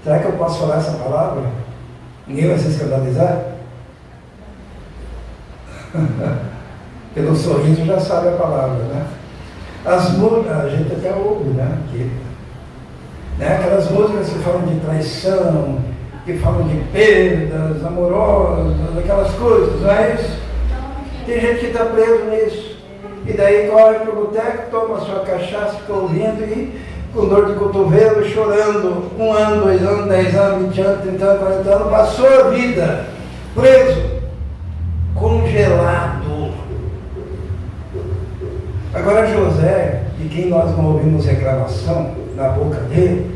Será que eu posso falar essa palavra? Ninguém vai se escandalizar? Pelo sorriso já sabe a palavra, né? A gente até ouve, né? Aquelas músicas que falam de traição, que falam de perdas amorosas, aquelas coisas, não é isso? Tem gente que está preso nisso. E daí corre para o boteco, toma sua cachaça, fica ouvindo e com dor de cotovelo, chorando, 1 ano, 2 anos, 10 anos, 20 anos, 30 anos, 40 anos, passou a vida preso, congelado. Agora José, de quem nós não ouvimos reclamação na boca dele,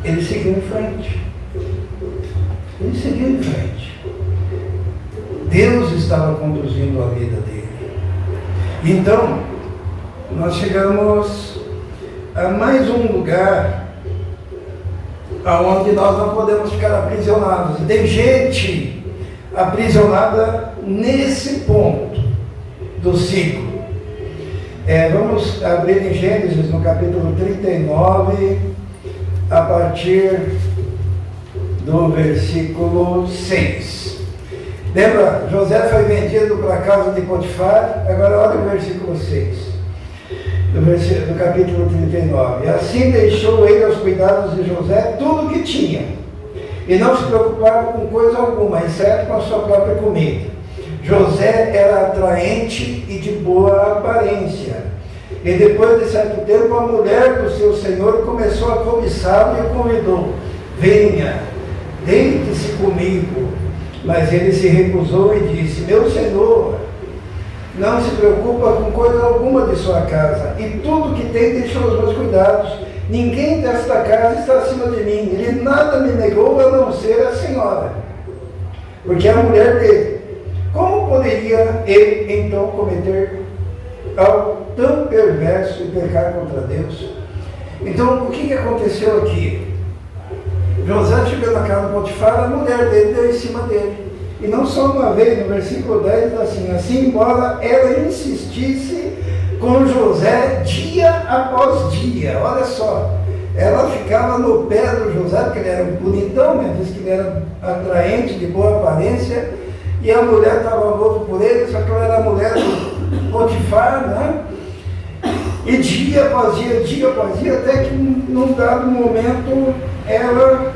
ele seguiu em frente. Ele seguiu em frente. Deus estava conduzindo a vida dele. Então, nós chegamos a mais um lugar onde nós não podemos ficar aprisionados. Tem gente aprisionada nesse ponto do ciclo. Vamos abrir em Gênesis, no capítulo 39, a partir do versículo 6. Lembra, José foi vendido para a casa de Potifar, agora olha o versículo 6. Do capítulo 39. E assim deixou ele aos cuidados de José tudo o que tinha, e não se preocupava com coisa alguma, exceto com a sua própria comida. José era atraente e de boa aparência. E depois de certo tempo, a mulher do seu senhor começou a cobiçá-lo e o convidou: venha, deite-se comigo. Mas ele se recusou e disse: meu senhor não se preocupa com coisa alguma de sua casa, e tudo que tem deixou aos meus cuidados. Ninguém desta casa está acima de mim. Ele nada me negou a não ser a senhora, porque é a mulher dele. Como poderia ele então cometer algo tão perverso e pecar contra Deus? Então, o que aconteceu aqui? José chegou na casa de Potifar, a mulher dele deu em cima dele. E não só uma vez, no versículo 10 diz assim, embora ela insistisse com José dia após dia. Olha só, ela ficava no pé do José, porque ele era um bonitão, né? Diz que ele era atraente, de boa aparência, e a mulher estava louca por ele, só que ela era a mulher do Potifar, né? E dia após dia, até que num dado momento, ela,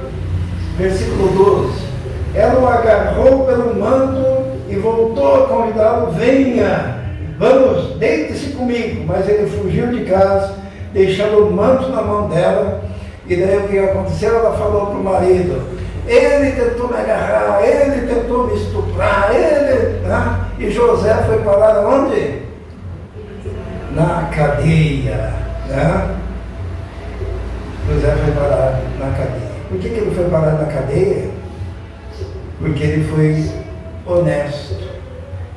versículo 12, ela o agarrou pelo manto e voltou a convidá-lo: venha, vamos, deite-se comigo. Mas ele fugiu de casa, deixando o manto na mão dela. E daí o que aconteceu? Ela falou para o marido: ele tentou me agarrar, ele tentou me estuprar, ele... Né? E José foi parar onde? Na cadeia. Né? José foi parar na cadeia. Por que ele foi parar na cadeia? Porque ele foi honesto,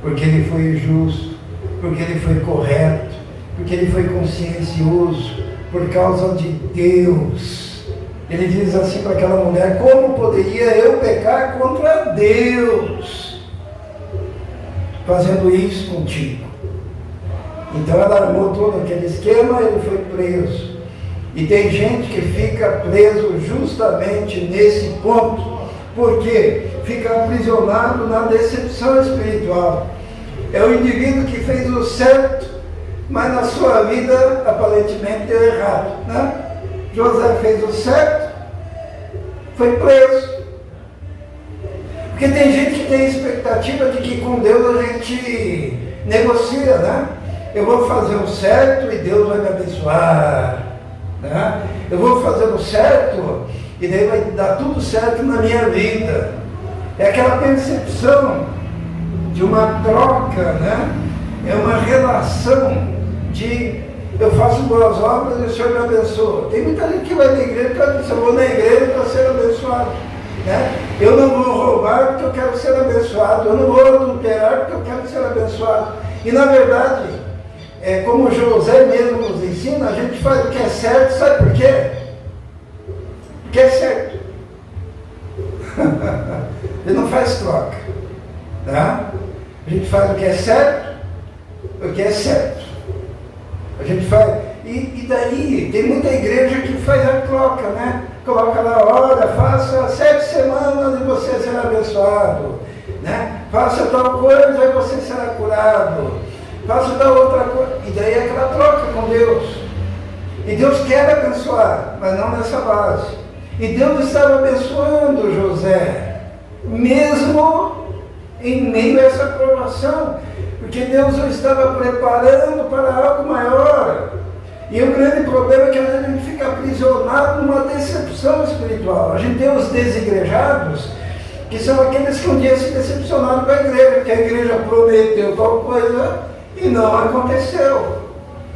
porque ele foi justo, porque ele foi correto, porque ele foi consciencioso, por causa de Deus. Ele diz assim para aquela mulher: como poderia eu pecar contra Deus fazendo isso contigo? Então ela armou todo aquele esquema, ele foi preso. E tem gente que fica preso justamente nesse ponto. Por quê? Fica aprisionado na decepção espiritual. É o indivíduo que fez o certo, mas na sua vida aparentemente deu errado, né? José fez o certo, foi preso. Porque tem gente que tem expectativa de que com Deus a gente negocia, né? Eu vou fazer o certo e Deus vai me abençoar, né? Eu vou fazer o certo e daí vai dar tudo certo na minha vida. É aquela percepção de uma troca, né? É uma relação de eu faço boas obras e o Senhor me abençoa. Tem muita gente que vai na igreja para dizer: eu vou na igreja para ser abençoado, né? Eu não vou roubar porque eu quero ser abençoado, eu não vou adulterar porque eu quero ser abençoado. E na verdade, como José mesmo nos ensina, a gente faz o que é certo, sabe por quê? Porque é certo. Ele não faz troca, tá? A gente faz o que é certo, porque é certo. A gente faz. E daí, tem muita igreja que faz a troca, né? Coloca lá: olha, faça 7 semanas e você será abençoado, né? Faça tal coisa e você será curado. Faça tal outra coisa. E daí é aquela troca com Deus. E Deus quer abençoar, mas não nessa base. E Deus estava abençoando José, mesmo em meio a essa provação, porque Deus o estava preparando para algo maior. E o grande problema é que às vezes a gente fica aprisionado numa decepção espiritual. A gente tem os desigrejados, que são aqueles que um dia se decepcionaram com a igreja, porque a igreja prometeu tal coisa e não aconteceu.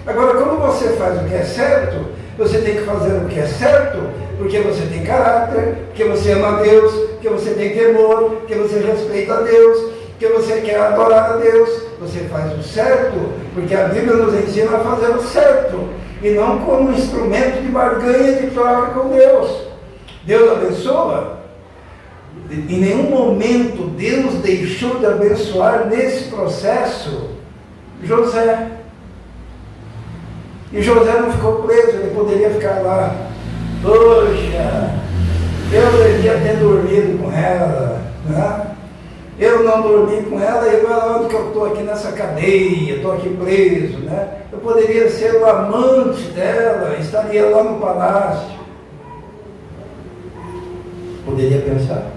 Agora, quando você faz o que é certo, você tem que fazer o que é certo, porque você tem caráter, porque você ama a Deus, porque você tem temor, porque você respeita a Deus, porque você quer adorar a Deus. Você faz o certo, porque a Bíblia nos ensina a fazer o certo, e não como instrumento de barganha e de troca com Deus. Deus abençoa. Em nenhum momento Deus deixou de abençoar nesse processo José. E José não ficou preso, ele poderia ficar lá: poxa, Eu devia ter dormido com ela, né? Eu não dormi com ela e agora onde que eu estou aqui nessa cadeia, estou aqui preso, né? Eu poderia ser o amante dela, estaria lá no palácio. Poderia pensar.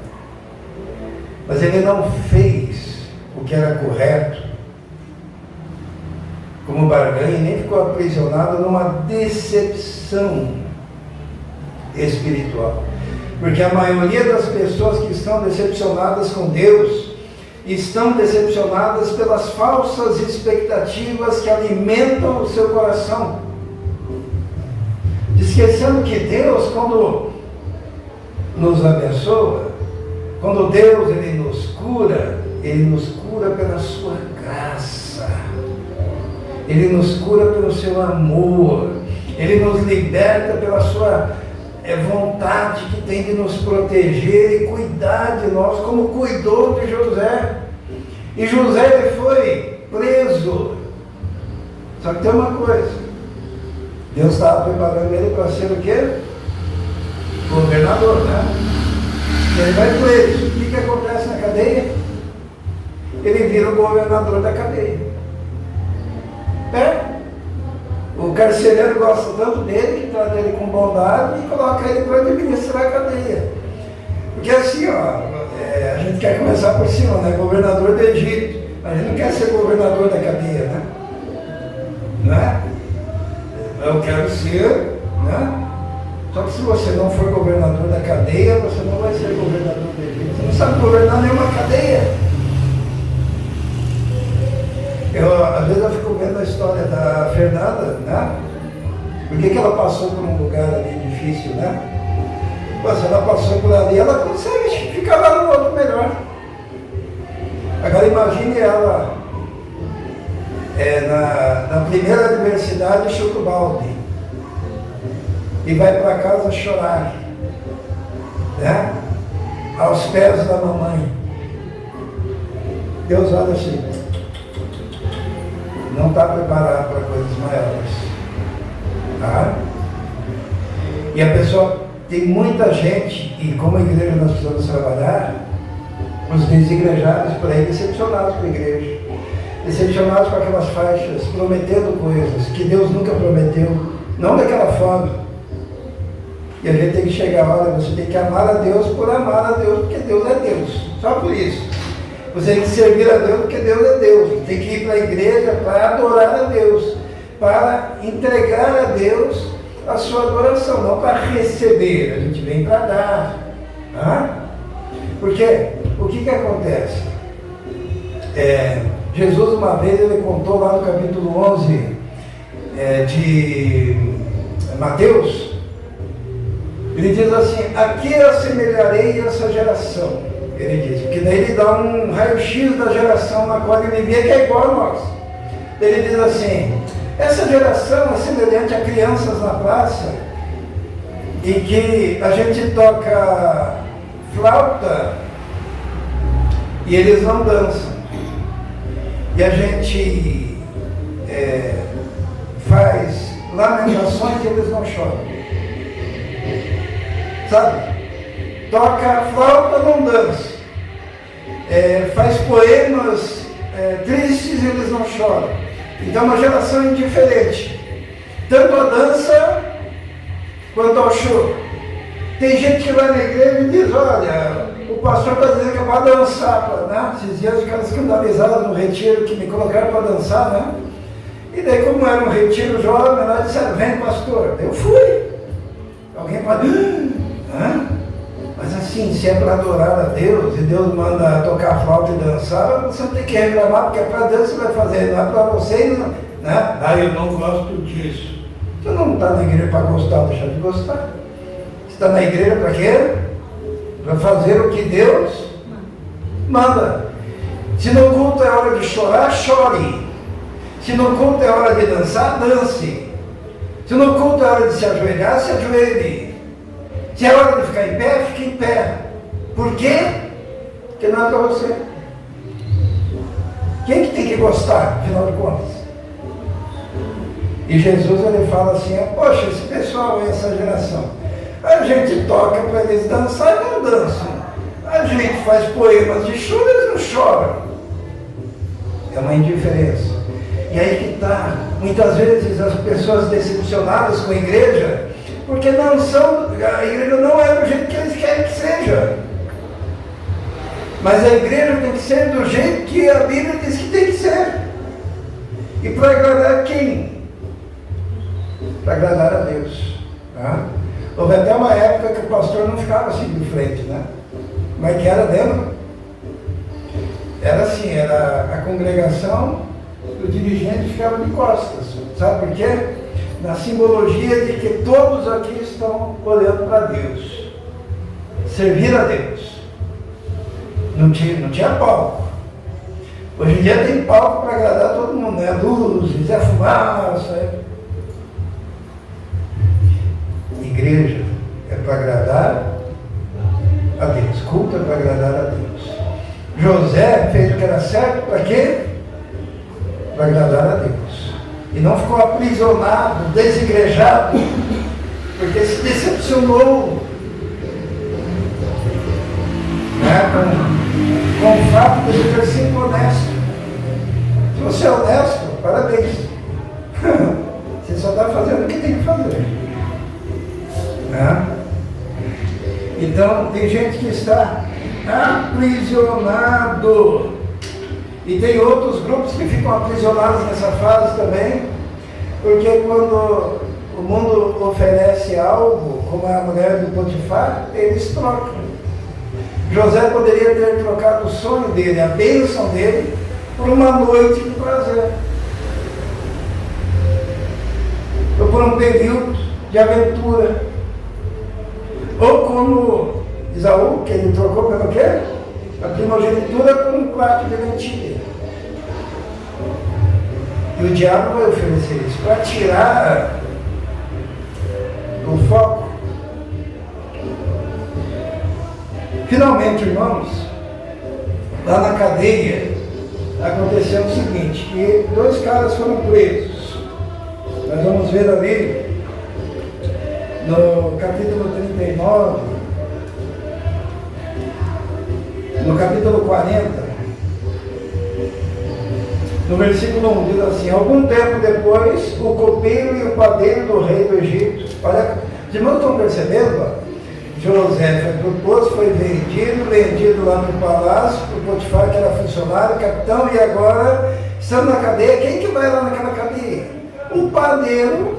Mas ele não fez o que era correto como barganha, nem ficou aprisionado numa decepção espiritual. Porque a maioria das pessoas que estão decepcionadas com Deus estão decepcionadas pelas falsas expectativas que alimentam o seu coração, esquecendo que Deus, quando nos abençoa, quando Deus Ele nos cura pela sua graça, Ele nos cura pelo seu amor, Ele nos liberta pela sua vontade que tem de nos proteger e cuidar de nós, como cuidou de José. E José ele foi preso. Só que tem uma coisa, Deus estava preparando ele para ser o quê? Governador, né? Ele vai preso. O que acontece na cadeia? Ele vira o governador da cadeia. O carcereiro gosta tanto dele, que trata ele com bondade e coloca ele para administrar a cadeia. Porque assim, a gente quer começar por cima, né? Governador do Egito. A gente não quer ser governador da cadeia, né? Não é? Eu quero ser, né? Só que se você não for governador da cadeia, você não vai ser governador do Egito. Você não sabe governar nenhuma cadeia. Às vezes eu fico vendo a história da Fernanda, né? Por que ela passou por um lugar ali difícil, né? Mas se ela passou por ali, ela consegue ficar lá no outro melhor. Agora imagine ela na primeira adversidade, chuta o balde e vai para casa chorar, né? Aos pés da mamãe. Deus olha assim, não está preparado para coisas maiores, tá? E a pessoa, tem muita gente, e como igreja nós precisamos trabalhar, os desigrejados por aí, decepcionados com a igreja, decepcionados com aquelas faixas, prometendo coisas que Deus nunca prometeu, não daquela forma. E a gente tem que chegar, olha, você tem que amar a Deus por amar a Deus, porque Deus é Deus, só por isso. Você tem que servir a Deus porque Deus é Deus. Você tem que ir para a igreja para adorar a Deus, para entregar a Deus a sua adoração, não para receber. A gente vem para dar. Tá? Porque o que acontece? Jesus uma vez ele contou lá no capítulo 11 de Mateus, ele diz assim, a que assemelharei essa geração? Ele diz, porque daí ele dá um raio-x da geração na qual ele vivia, que é igual a nós. Ele diz assim, essa geração é semelhante a crianças na praça, em que a gente toca flauta e eles não dançam. E a gente faz lamentações e eles não choram. Sabe? Toca flauta, não dança. Faz poemas tristes e eles não choram. Então é uma geração indiferente. Tanto a dança quanto ao choro. Tem gente que vai na igreja e diz, olha, o pastor está dizendo que é para dançar, né? Esses dias os caras escandalizados no retiro que me colocaram para dançar, né? E daí como era um retiro jovem, nós disseram, vem pastor. Eu fui. Alguém pode... Mas assim, se é para adorar a Deus, e Deus manda tocar flauta e dançar, você não tem que reclamar, porque é para Deus que você vai fazer, não é para você, né? Eu não gosto disso. Você não está na igreja para gostar, deixar de gostar. Você está na igreja para quê? Para fazer o que Deus manda. Se no culto é hora de chorar, chore. Se no culto é hora de dançar, dance. Se no culto é hora de se ajoelhar, se ajoelhe. Se é hora de ficar em pé, fique em pé. Por quê? Porque não é para você. Quem que tem que gostar, afinal de contas? E Jesus ele fala assim, poxa, esse pessoal, essa geração, A gente toca para eles dançar e não dançam. A gente faz poemas de choro e eles não choram. É uma indiferença. E aí que está, muitas vezes as pessoas decepcionadas com a igreja, porque não são, a igreja não é do jeito que eles querem que seja. Mas a igreja tem que ser do jeito que a Bíblia diz que tem que ser. E para agradar quem? Para agradar a Deus. Tá? Houve até uma época que o pastor não ficava assim de frente, né? Mas que era dentro. Era assim, era a congregação, o dirigente ficava de costas. Sabe por quê? Na simbologia de que todos aqui estão olhando para Deus. Servir a Deus. Não tinha palco. Hoje em dia tem palco para agradar todo mundo, né? Luzes, é fumaça. Igreja é para agradar a Deus. Culto é para agradar a Deus. José fez o que era certo para quê? Para agradar a Deus. E não ficou aprisionado, desigrejado, porque se decepcionou, né, com o fato de ele ter sido honesto. Se você é honesto, parabéns. Você só está fazendo o que tem que fazer. Né? Então, tem gente que está aprisionado. E tem outros grupos que ficam aprisionados nessa fase também, porque quando o mundo oferece algo, como a mulher do Potifar, eles trocam. José poderia ter trocado o sonho dele, a bênção dele, por uma noite de prazer. Ou por um período de aventura. Ou como Esaú, que ele trocou pelo quê? A primogenitura por um prato de lentilha. E o diabo vai oferecer isso para tirar o foco. Finalmente, irmãos, lá na cadeia, aconteceu o seguinte, que 2 caras foram presos. Nós vamos ver ali, no capítulo 39, no capítulo 40, no versículo 1, diz assim: algum tempo depois, o copeiro e o padeiro do rei do Egito. Olha, os irmãos estão percebendo? José foi proposto, foi vendido lá no palácio, o Potifar, que era funcionário, capitão, e agora estamos na cadeia. Quem que vai lá naquela cadeia? O padeiro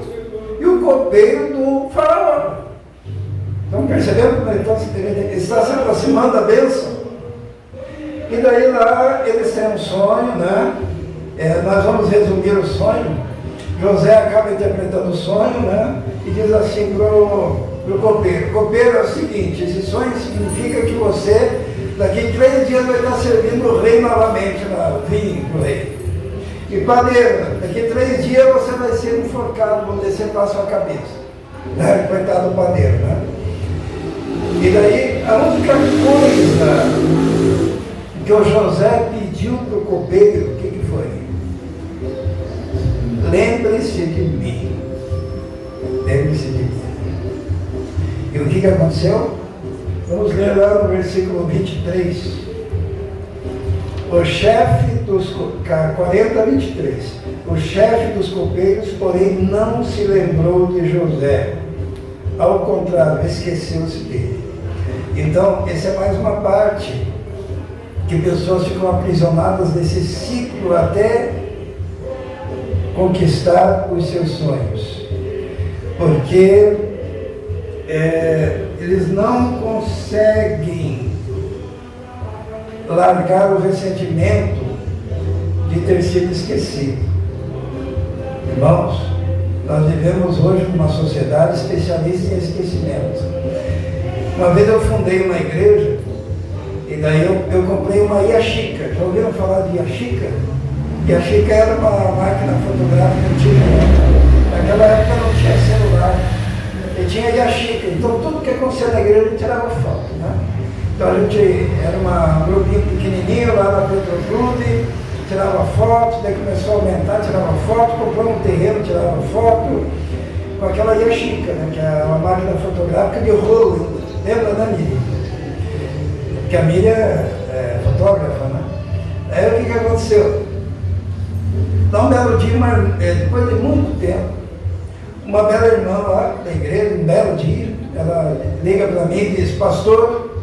e o copeiro do faraó. Estão percebendo como ele está se aproximando da bênção? E daí lá eles têm um sonho, né? Nós vamos resumir o sonho. José acaba interpretando o sonho, né? E diz assim para o copeiro: copeiro, é o seguinte, esse sonho significa que você, daqui 3 dias, vai estar servindo o rei novamente, vinho para o rei. E padeiro, daqui 3 dias você vai ser enforcado, vão decepar a sua cabeça. Né? Coitado do padeiro, né? E daí, a única coisa que o José pediu para o copeiro, o que foi? Lembre-se de mim. Lembre-se de mim. E o que aconteceu? Vamos ler lá no versículo 23. O chefe dos 40, 23. O chefe dos copeiros, porém, não se lembrou de José. Ao contrário, esqueceu-se dele. Então, essa é mais uma parte que pessoas ficam aprisionadas nesse ciclo até conquistar os seus sonhos. Porque eles não conseguem largar o ressentimento de ter sido esquecido. Irmãos, nós vivemos hoje numa sociedade especialista em esquecimento. Uma vez eu fundei uma igreja, e daí eu comprei uma Yashica. Já ouviram falar de Yashica? Yashica era uma máquina fotográfica antiga. Naquela época não tinha celular. E tinha Yashica. Então tudo que acontecia na igreja a gente tirava foto, né? Então a gente era um grupinho pequenininho lá na Petroclube, tirava foto, daí começou a aumentar, tirava foto, comprou um terreno, tirava foto. com aquela Yashica, né, que é uma máquina fotográfica de rolo. Lembra, né, Miriam? Que a Miriam é fotógrafa, né? Aí o que aconteceu? Então, um belo dia, depois de muito tempo, uma bela irmã lá da igreja, um belo dia, ela liga para mim e diz: pastor,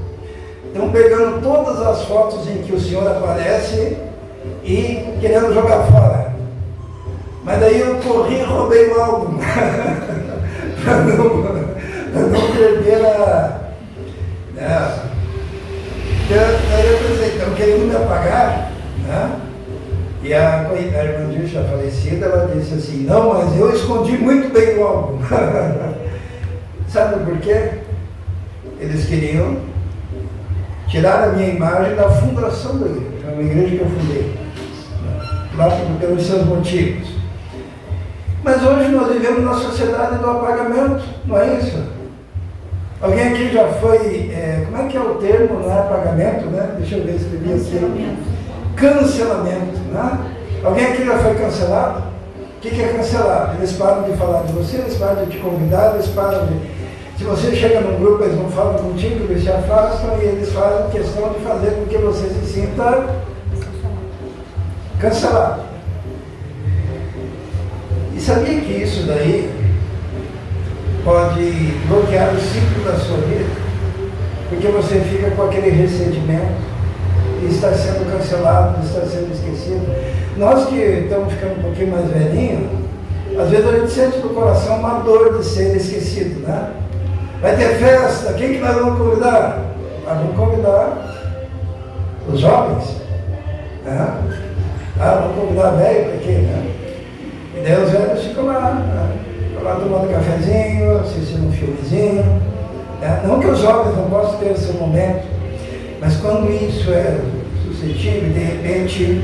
estão pegando todas as fotos em que o senhor aparece e querendo jogar fora. Mas daí eu corri e roubei o álbum para não perder Daí eu pensei, estão querendo me apagar, né? E a irmã Dilcia falecida, ela disse assim: não, mas eu escondi muito bem o álbum. Sabe por quê? Eles queriam tirar a minha imagem da fundação da igreja, é uma igreja que eu fundei, lá pelos seus motivos. Mas hoje nós vivemos na sociedade do apagamento, não é isso? Alguém aqui já foi, como é que é o termo, não é apagamento, né? Deixa eu ver se escrevi aqui. Cancelamento, né? Alguém aqui já foi cancelado? O que é cancelado? Eles param de falar de você, eles param de te convidar, eles param de... Se você chega num grupo, eles não falam contigo, eles te afastam e eles fazem questão de fazer com que você se sinta cancelado. E sabia que isso daí pode bloquear o ciclo da sua vida? Porque você fica com aquele ressentimento e está sendo cancelado, está sendo esquecido. Nós que estamos ficando um pouquinho mais velhinhos, às vezes a gente sente no coração uma dor de ser esquecido, né? Vai ter festa, quem que nós vamos convidar? Nós vamos convidar os jovens, né? Vamos convidar velho para quê, né? E daí os velhos ficam lá tomando um cafezinho, assistindo um filmezinho, né? Não que os jovens não possam ter esse momento, mas quando isso é suscetível, de repente,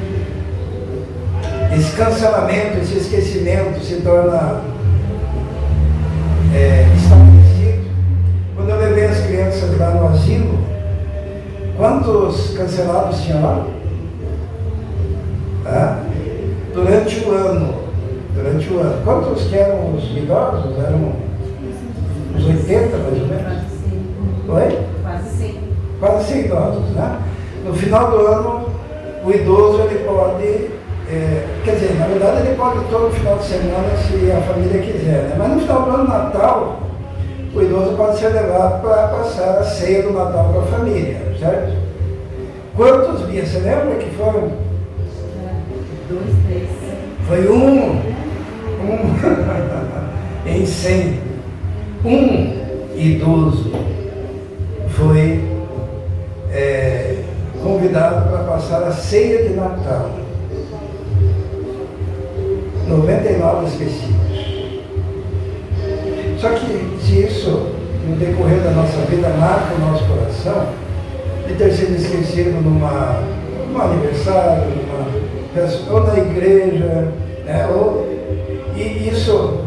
esse cancelamento, esse esquecimento se torna estabelecido. Quando eu levei as crianças lá no asilo, quantos cancelados tinha lá? Tá? Durante o ano. Quantos que eram os idosos? Eram uns 80, mais ou menos? Oi? Quase 100 idosos, né? No final do ano, o idoso ele pode, quer dizer, na verdade ele pode todo final de semana se a família quiser, né? Mas no final do ano, Natal, o idoso pode ser levado para passar a ceia do Natal com a família, certo? Quantos dias? Você lembra que foram?
2, 3.
Foi um em 100. Um idoso foi convidado para passar a ceia de Natal. 99 esquecidos. Só que se isso, no decorrer da nossa vida, marca o nosso coração, de ter sido esquecido num aniversário, ou na igreja, né? E isso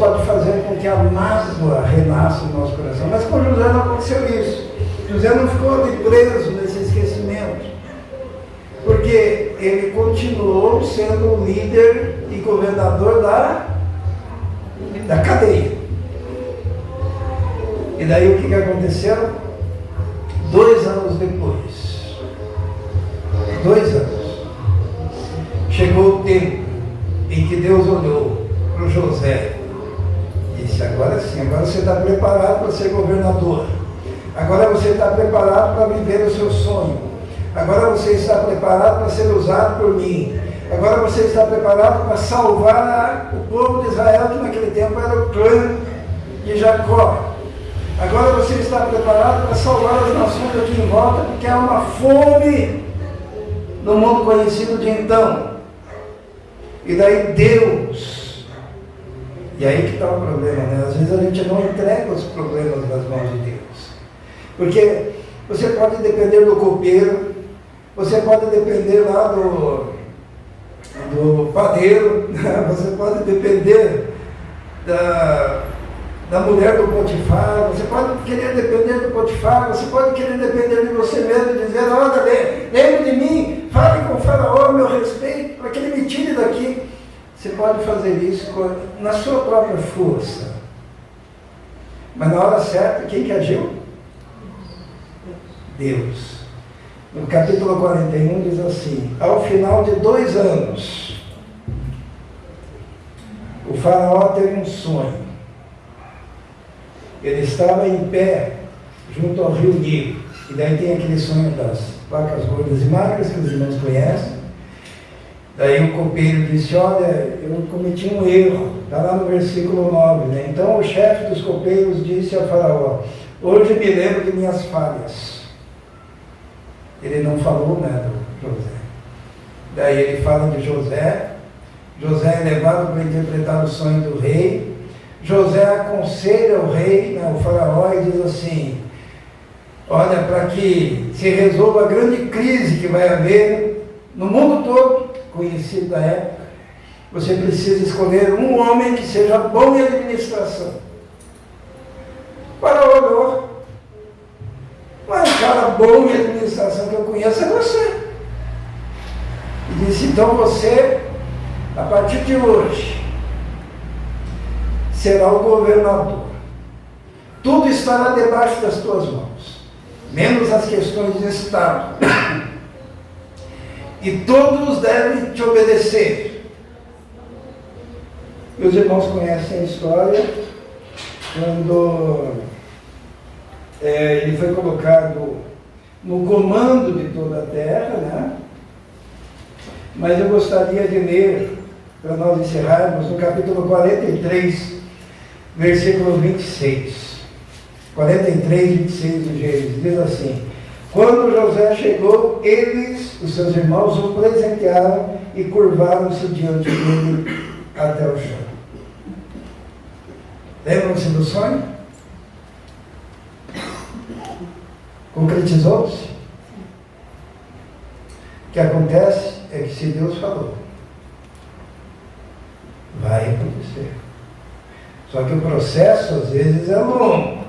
pode fazer com que a mágoa renasça no nosso coração. Mas com José não aconteceu isso. José não ficou ali preso nesse esquecimento, porque ele continuou sendo o líder e governador da cadeia. E daí o que aconteceu? 2 anos depois, 2 anos, chegou o tempo em que Deus olhou para o José e disse: agora sim, agora você está preparado para ser governador. Agora você está preparado para viver o seu sonho. Agora você está preparado para ser usado por mim. Agora você está preparado para salvar o povo de Israel, que naquele tempo era o clã de Jacó. Agora você está preparado para salvar as nações aqui em volta, porque há uma fome no mundo conhecido de então. E daí Deus, e aí que está o problema, né? Às vezes a gente não entrega os problemas nas mãos de Deus. Porque você pode depender do copeiro, você pode depender lá do padeiro, né? Você pode depender da mulher do Potifar, você pode querer depender do Potifar, você pode querer depender de você mesmo e dizer: olha, lembre de mim, fale com o faraó a meu respeito, para que ele me tire daqui. Você pode fazer isso na sua própria força. Mas na hora certa, quem que agiu? Deus. No capítulo 41 diz assim: ao final de 2 anos, o faraó teve um sonho. Ele estava em pé junto ao rio Nilo. E daí tem aquele sonho das vacas gordas e magras que os irmãos conhecem. Daí o copeiro disse: olha, eu cometi um erro. Está lá no versículo 9, né? Então o chefe dos copeiros disse ao faraó: hoje me lembro de minhas falhas. Ele não falou nada, José. Daí ele fala de José. José é levado para interpretar o sonho do rei. José aconselha o rei, né, o faraó, e diz assim: olha, para que se resolva a grande crise que vai haver no mundo todo, conhecido da época, você precisa escolher um homem que seja bom em administração. O faraó olhou: mas o cara bom em administração que eu conheço é você. E disse: então você, a partir de hoje, será o governador. Tudo estará debaixo das tuas mãos, menos as questões de Estado. E todos devem te obedecer. Meus irmãos conhecem a história, quando ele foi colocado no comando de toda a terra, né? Mas eu gostaria de ler, para nós encerrarmos, no capítulo 43, versículo 26. 43, 26 do Gênesis, diz assim: quando José chegou, eles, os seus irmãos, o presentearam e curvaram-se diante dele até o chão. Lembram-se do sonho? Concretizou-se? O que acontece é que se Deus falou, vai acontecer. Só que o processo às vezes é longo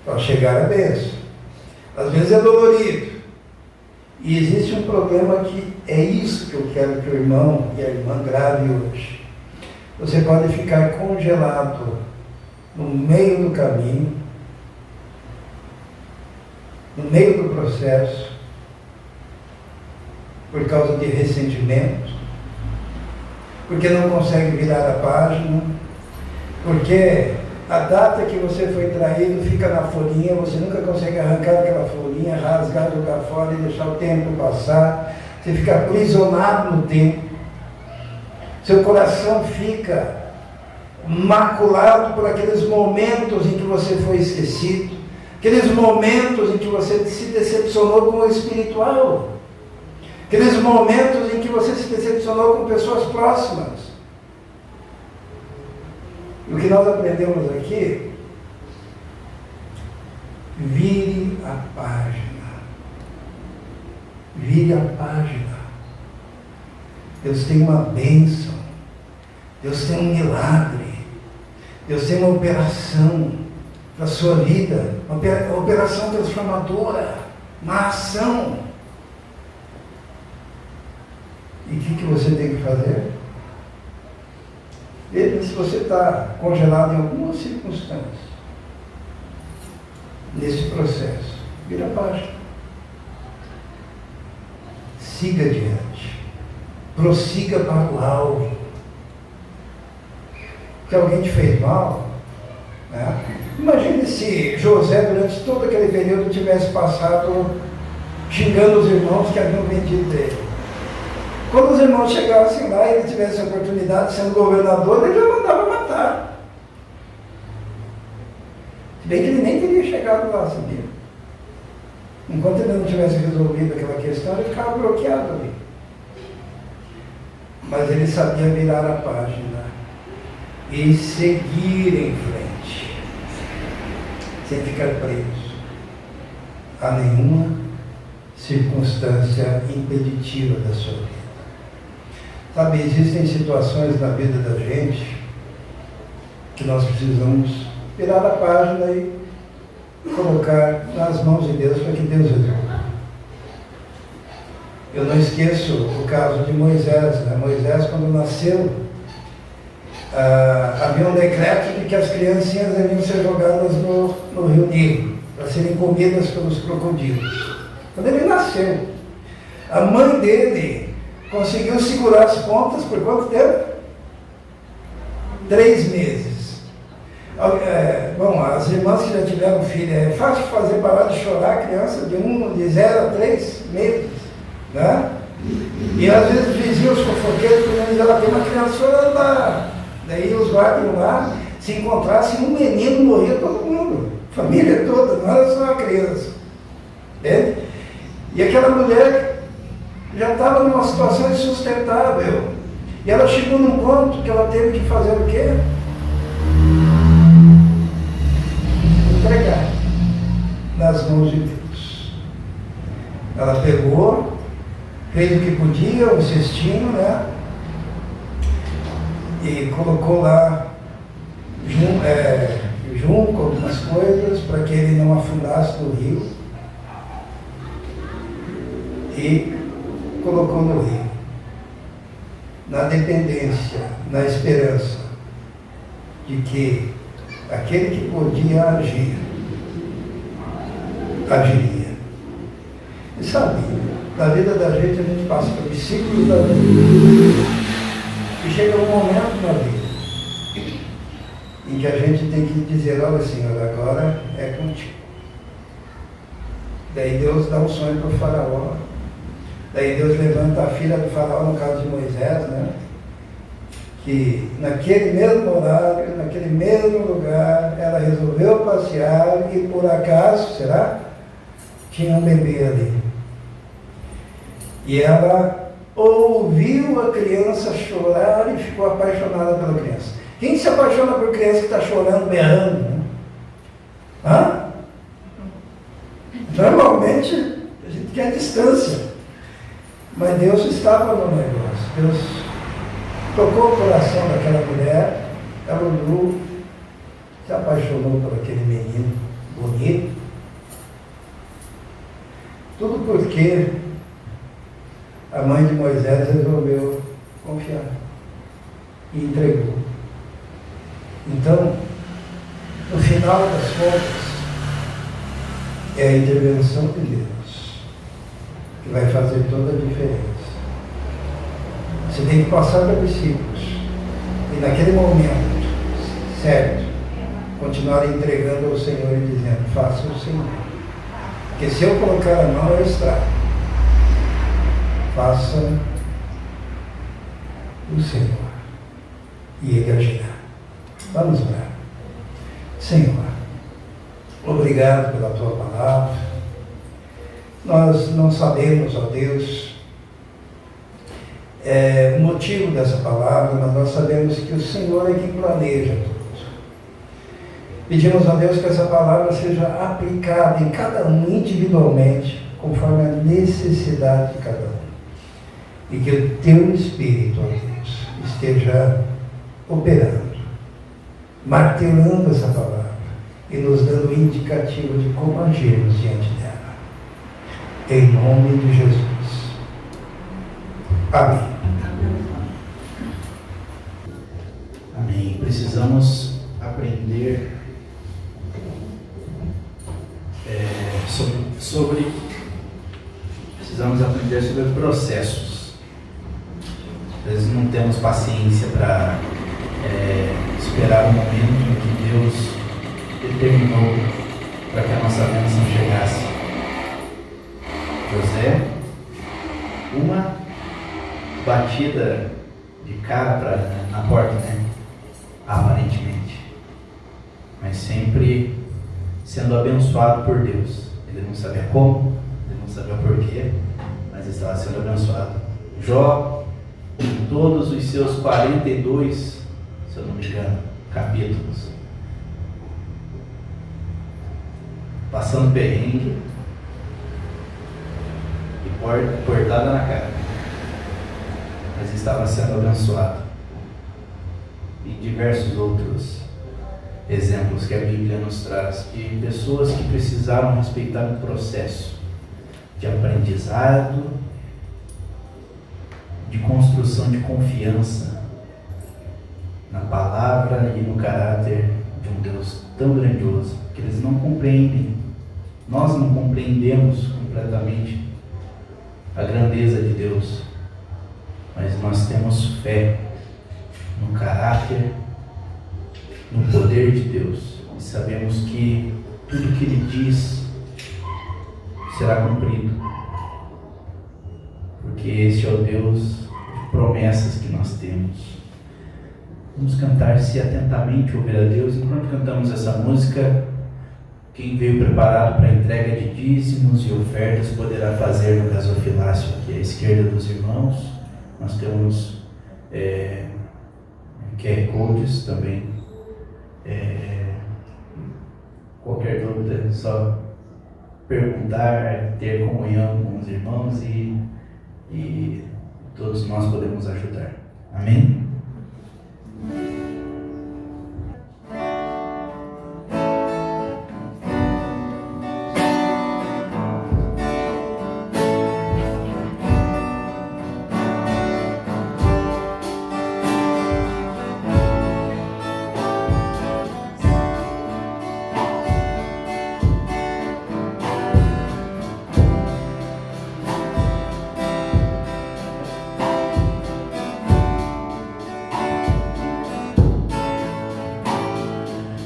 para chegar à bênção. Às vezes é dolorido. E existe um problema que é isso que eu quero que o irmão e a irmã grave hoje. Você pode ficar congelado no meio do caminho, no meio do processo, por causa de ressentimento, porque não consegue virar a página, porque a data que você foi traído fica na folhinha, você nunca consegue arrancar aquela folhinha, rasgar, jogar fora e deixar o tempo passar, você fica aprisionado no tempo, seu coração fica maculado por aqueles momentos em que você foi esquecido, aqueles momentos em que você se decepcionou com o espiritual, aqueles momentos em que você se decepcionou com pessoas próximas. E o que nós aprendemos aqui, vire a página. Vire a página. Deus tem uma bênção. Deus tem um milagre. Deus tem uma operação para a sua vida. Uma operação transformadora. Uma ação. E o que você tem que fazer? Veja se você está congelado em alguma circunstância, nesse processo, vira a página. Siga adiante. Prossiga para o alvo. Que alguém te fez mal, né? Imagine se José, durante todo aquele período, tivesse passado xingando os irmãos que haviam vendido ele. Quando os irmãos chegassem lá e ele tivesse a oportunidade, sendo governador, ele já mandava matar. Se bem que ele nem teria chegado lá, sabia? Enquanto ele não tivesse resolvido aquela questão, ele ficava bloqueado ali. Mas ele sabia virar a página e seguir em frente, sem ficar preso a nenhuma circunstância impeditiva da sua vida. Sabe, existem situações na vida da gente que nós precisamos virar a página e colocar nas mãos de Deus para que Deus resolva. Eu não esqueço o caso de Moisés. Né? Moisés, quando nasceu, havia um decreto de que as criancinhas deviam ser jogadas no rio Nilo, para serem comidas pelos crocodilos. Quando ele nasceu, a mãe dele conseguiu segurar as pontas por quanto tempo? 3 meses. Bom, as irmãs que já tiveram filho, é fácil fazer parar de chorar a criança de 0 a 3 meses. Né? E às vezes os vizinhos fofoqueiros, quando ela tem uma criança chorando lá. Daí os guardas lá, se encontrassem um menino, morria todo mundo. Família toda, não era só a criança. Entende? E aquela mulher já estava numa situação insustentável. E ela chegou num ponto que ela teve que fazer o quê? Entregar nas mãos de Deus. Ela pegou, fez o que podia, um cestinho, né? E colocou lá junco, algumas coisas, para que ele não afundasse no rio. E colocou no rio. Na dependência, na esperança de que aquele que podia agir, agiria. E sabe, na vida da gente, a gente passa por ciclos da vida. E chega um momento na vida em que a gente tem que dizer, olha Senhor, agora é contigo. Daí Deus dá um sonho para o faraó. Daí Deus levanta a filha do faraó, no caso de Moisés, né? Que naquele mesmo horário, naquele mesmo lugar, ela resolveu passear e por acaso, será? Tinha um bebê ali. E ela ouviu a criança chorar e ficou apaixonada pela criança. Quem se apaixona por criança que está chorando, berrando? Né? Hã? Normalmente a gente quer distância. Mas Deus estava no negócio. Deus tocou o coração daquela mulher, ela olhou, se apaixonou por aquele menino bonito. Tudo porque a mãe de Moisés resolveu confiar e entregou. Então, no final das contas, é a intervenção de Deus que vai fazer toda a diferença. Você tem que passar pelos ciclos e naquele momento certo, continuar entregando ao Senhor e dizendo, faça o Senhor. Porque se eu colocar a mão, eu estrago. Faça o Senhor e Ele agirá. Vamos orar. Senhor, obrigado pela Tua palavra. Nós não sabemos, ó Deus, o motivo dessa palavra, mas nós sabemos que o Senhor é quem planeja tudo. Pedimos a Deus que essa palavra seja aplicada em cada um individualmente, conforme a necessidade de cada um. E que o Teu Espírito, ó Deus, esteja operando, martelando essa palavra e nos dando indicativo de como agirmos diante dela. Em nome de Jesus. Amém.
Amém. Precisamos aprender precisamos aprender sobre processos. Às vezes não temos paciência para esperar o momento em que Deus determinou para que a nossa bênção chegasse. José, uma batida de cara na porta, né? Aparentemente, mas sempre sendo abençoado por Deus. Ele não sabia como, ele não sabia porquê, mas estava sendo abençoado. Jó, em todos os seus 42, se eu não me engano, capítulos, passando perrengue e portada na cara, mas estava sendo abençoado. E diversos outros exemplos que a Bíblia nos traz de pessoas que precisaram respeitar um processo de aprendizado de construção de confiança na palavra e no caráter de um Deus tão grandioso, que eles não compreendem. Nós não compreendemos completamente a grandeza de Deus, mas nós temos fé no caráter, no poder de Deus, e sabemos que tudo que Ele diz será cumprido, porque este é o Deus de promessas que nós temos. Vamos cantar "Se Atentamente Ouvir a Deus". Enquanto cantamos essa música, quem veio preparado para a entrega de dízimos e ofertas poderá fazer no gasofilácio aqui à esquerda dos irmãos. Nós temos QR Codes também. Qualquer dúvida é só perguntar, ter comunhão com os irmãos e todos nós podemos ajudar. Amém?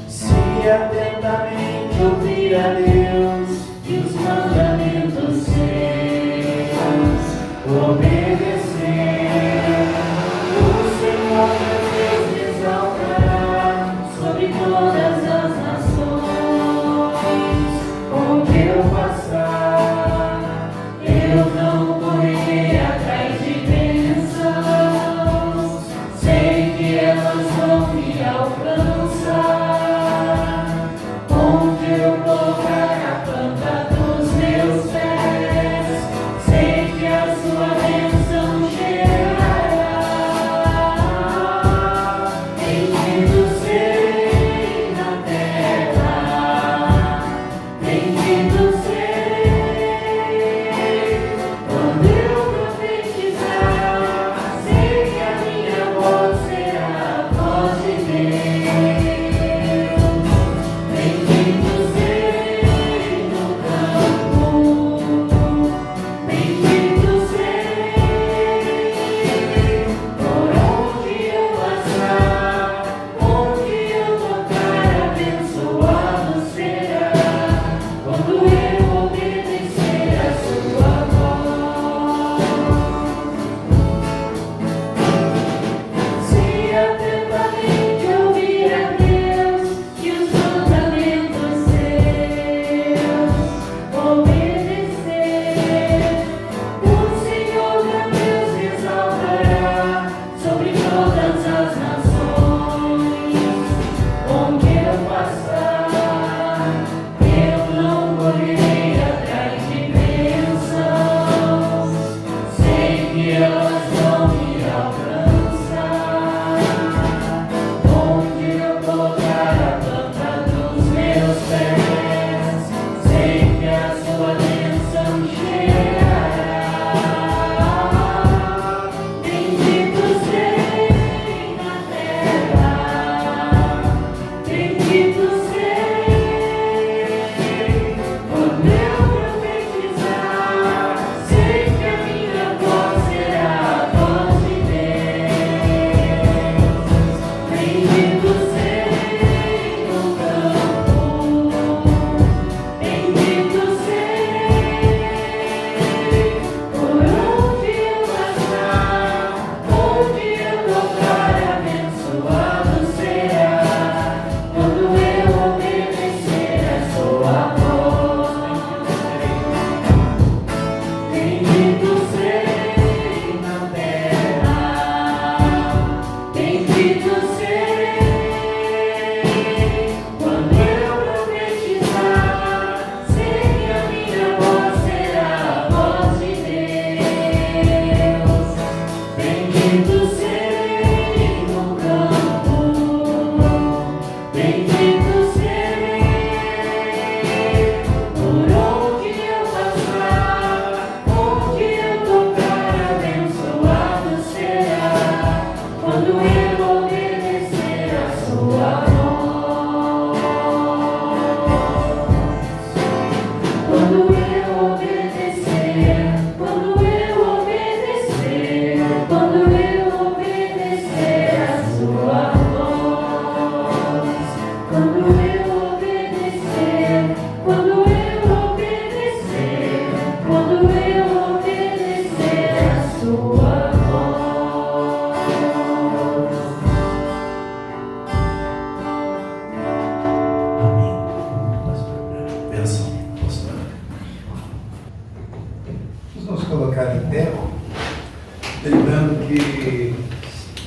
Se atentamente ouvir a Deus e os mandamentos seus obedecer, o Senhor teu Deus exaltará sobre todas as nações. Onde eu passar, eu não correrei atrás de bênçãos, sei que elas vão me alcançar. Onde eu colocar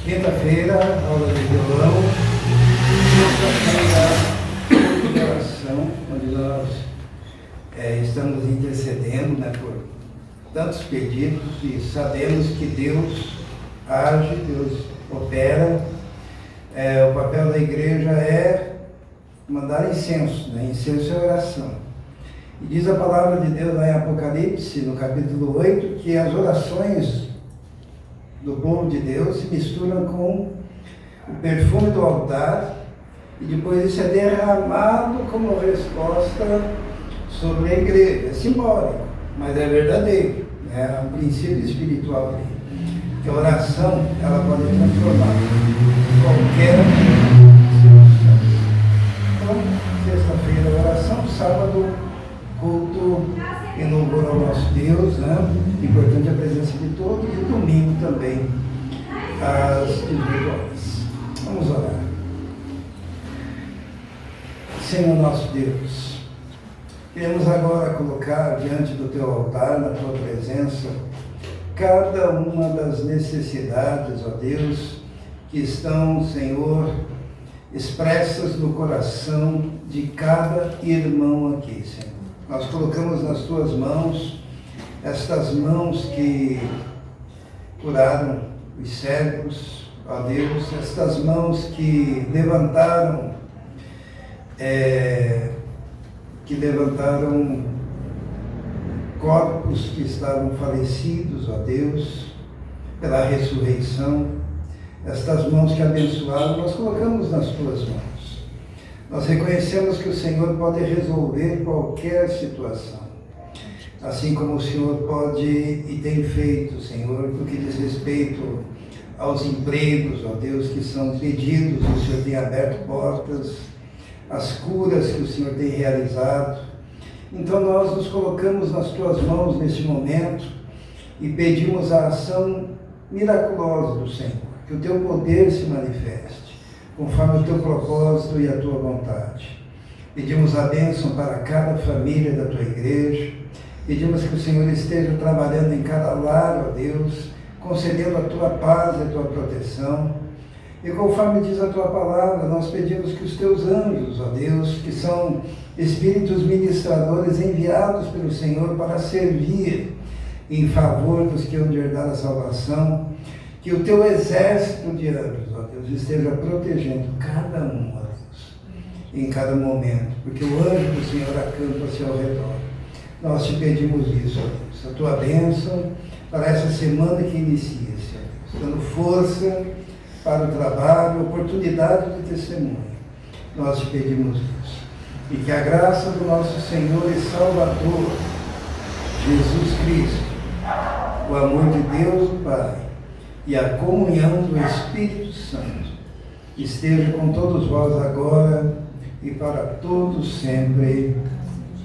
Quinta-feira, aula de violão. Sexta-feira, de oração, onde nós estamos intercedendo, né, por tantos pedidos e sabemos que Deus age, Deus opera. O papel da igreja é mandar incenso, né? Incenso é oração. E diz a palavra de Deus lá em Apocalipse, no capítulo 8, que as orações do povo de Deus se misturam com o perfume do altar e depois isso é derramado como resposta sobre a igreja. É simbólico, mas é verdadeiro, né? É um princípio espiritual ali. Que a oração, ela pode transformar qualquer situação. Então, sexta-feira, oração, sábado, culto em louvor ao nosso Deus, né? Importante a presença de todos, e domingo também, às 18 horas. Vamos orar. Senhor nosso Deus, queremos agora colocar diante do Teu altar, na Tua presença, cada uma das necessidades, ó Deus, que estão, Senhor, expressas no coração de cada irmão aqui, Senhor. Nós colocamos nas Tuas mãos, estas mãos que curaram os cegos, ó Deus, estas mãos que levantaram corpos que estavam falecidos, ó Deus, pela ressurreição, estas mãos que abençoaram, nós colocamos nas Tuas mãos. Nós reconhecemos que o Senhor pode resolver qualquer situação, assim como o Senhor pode e tem feito, Senhor, no que diz respeito aos empregos, ó Deus, que são pedidos, o Senhor tem aberto portas, as curas que o Senhor tem realizado. Então nós nos colocamos nas Tuas mãos neste momento e pedimos a ação miraculosa do Senhor, que o Teu poder se manifeste, conforme o Teu propósito e a Tua vontade. Pedimos a bênção para cada família da Tua igreja, pedimos que o Senhor esteja trabalhando em cada lar, ó Deus, concedendo a Tua paz e a Tua proteção. E conforme diz a Tua palavra, nós pedimos que os Teus anjos, ó Deus, que são espíritos ministradores enviados pelo Senhor para servir em favor dos que hão de herdar a salvação, que o Teu exército de anjos, ó Deus, esteja protegendo cada um, ó Deus, em cada momento, porque o anjo do Senhor acampa-se ao redor. Nós te pedimos isso, ó Deus, a Tua bênção para essa semana que inicia-se, ó Deus, dando força para o trabalho, oportunidade de testemunho. Nós te pedimos isso. E que a graça do nosso Senhor e Salvador, Jesus Cristo, o amor de Deus o Pai e a comunhão do Espírito Santo esteja com todos vós agora e para todos sempre.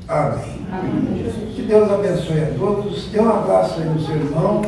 Amém. Amém. Que Deus abençoe a todos. Dê um abraço aí no seu irmão.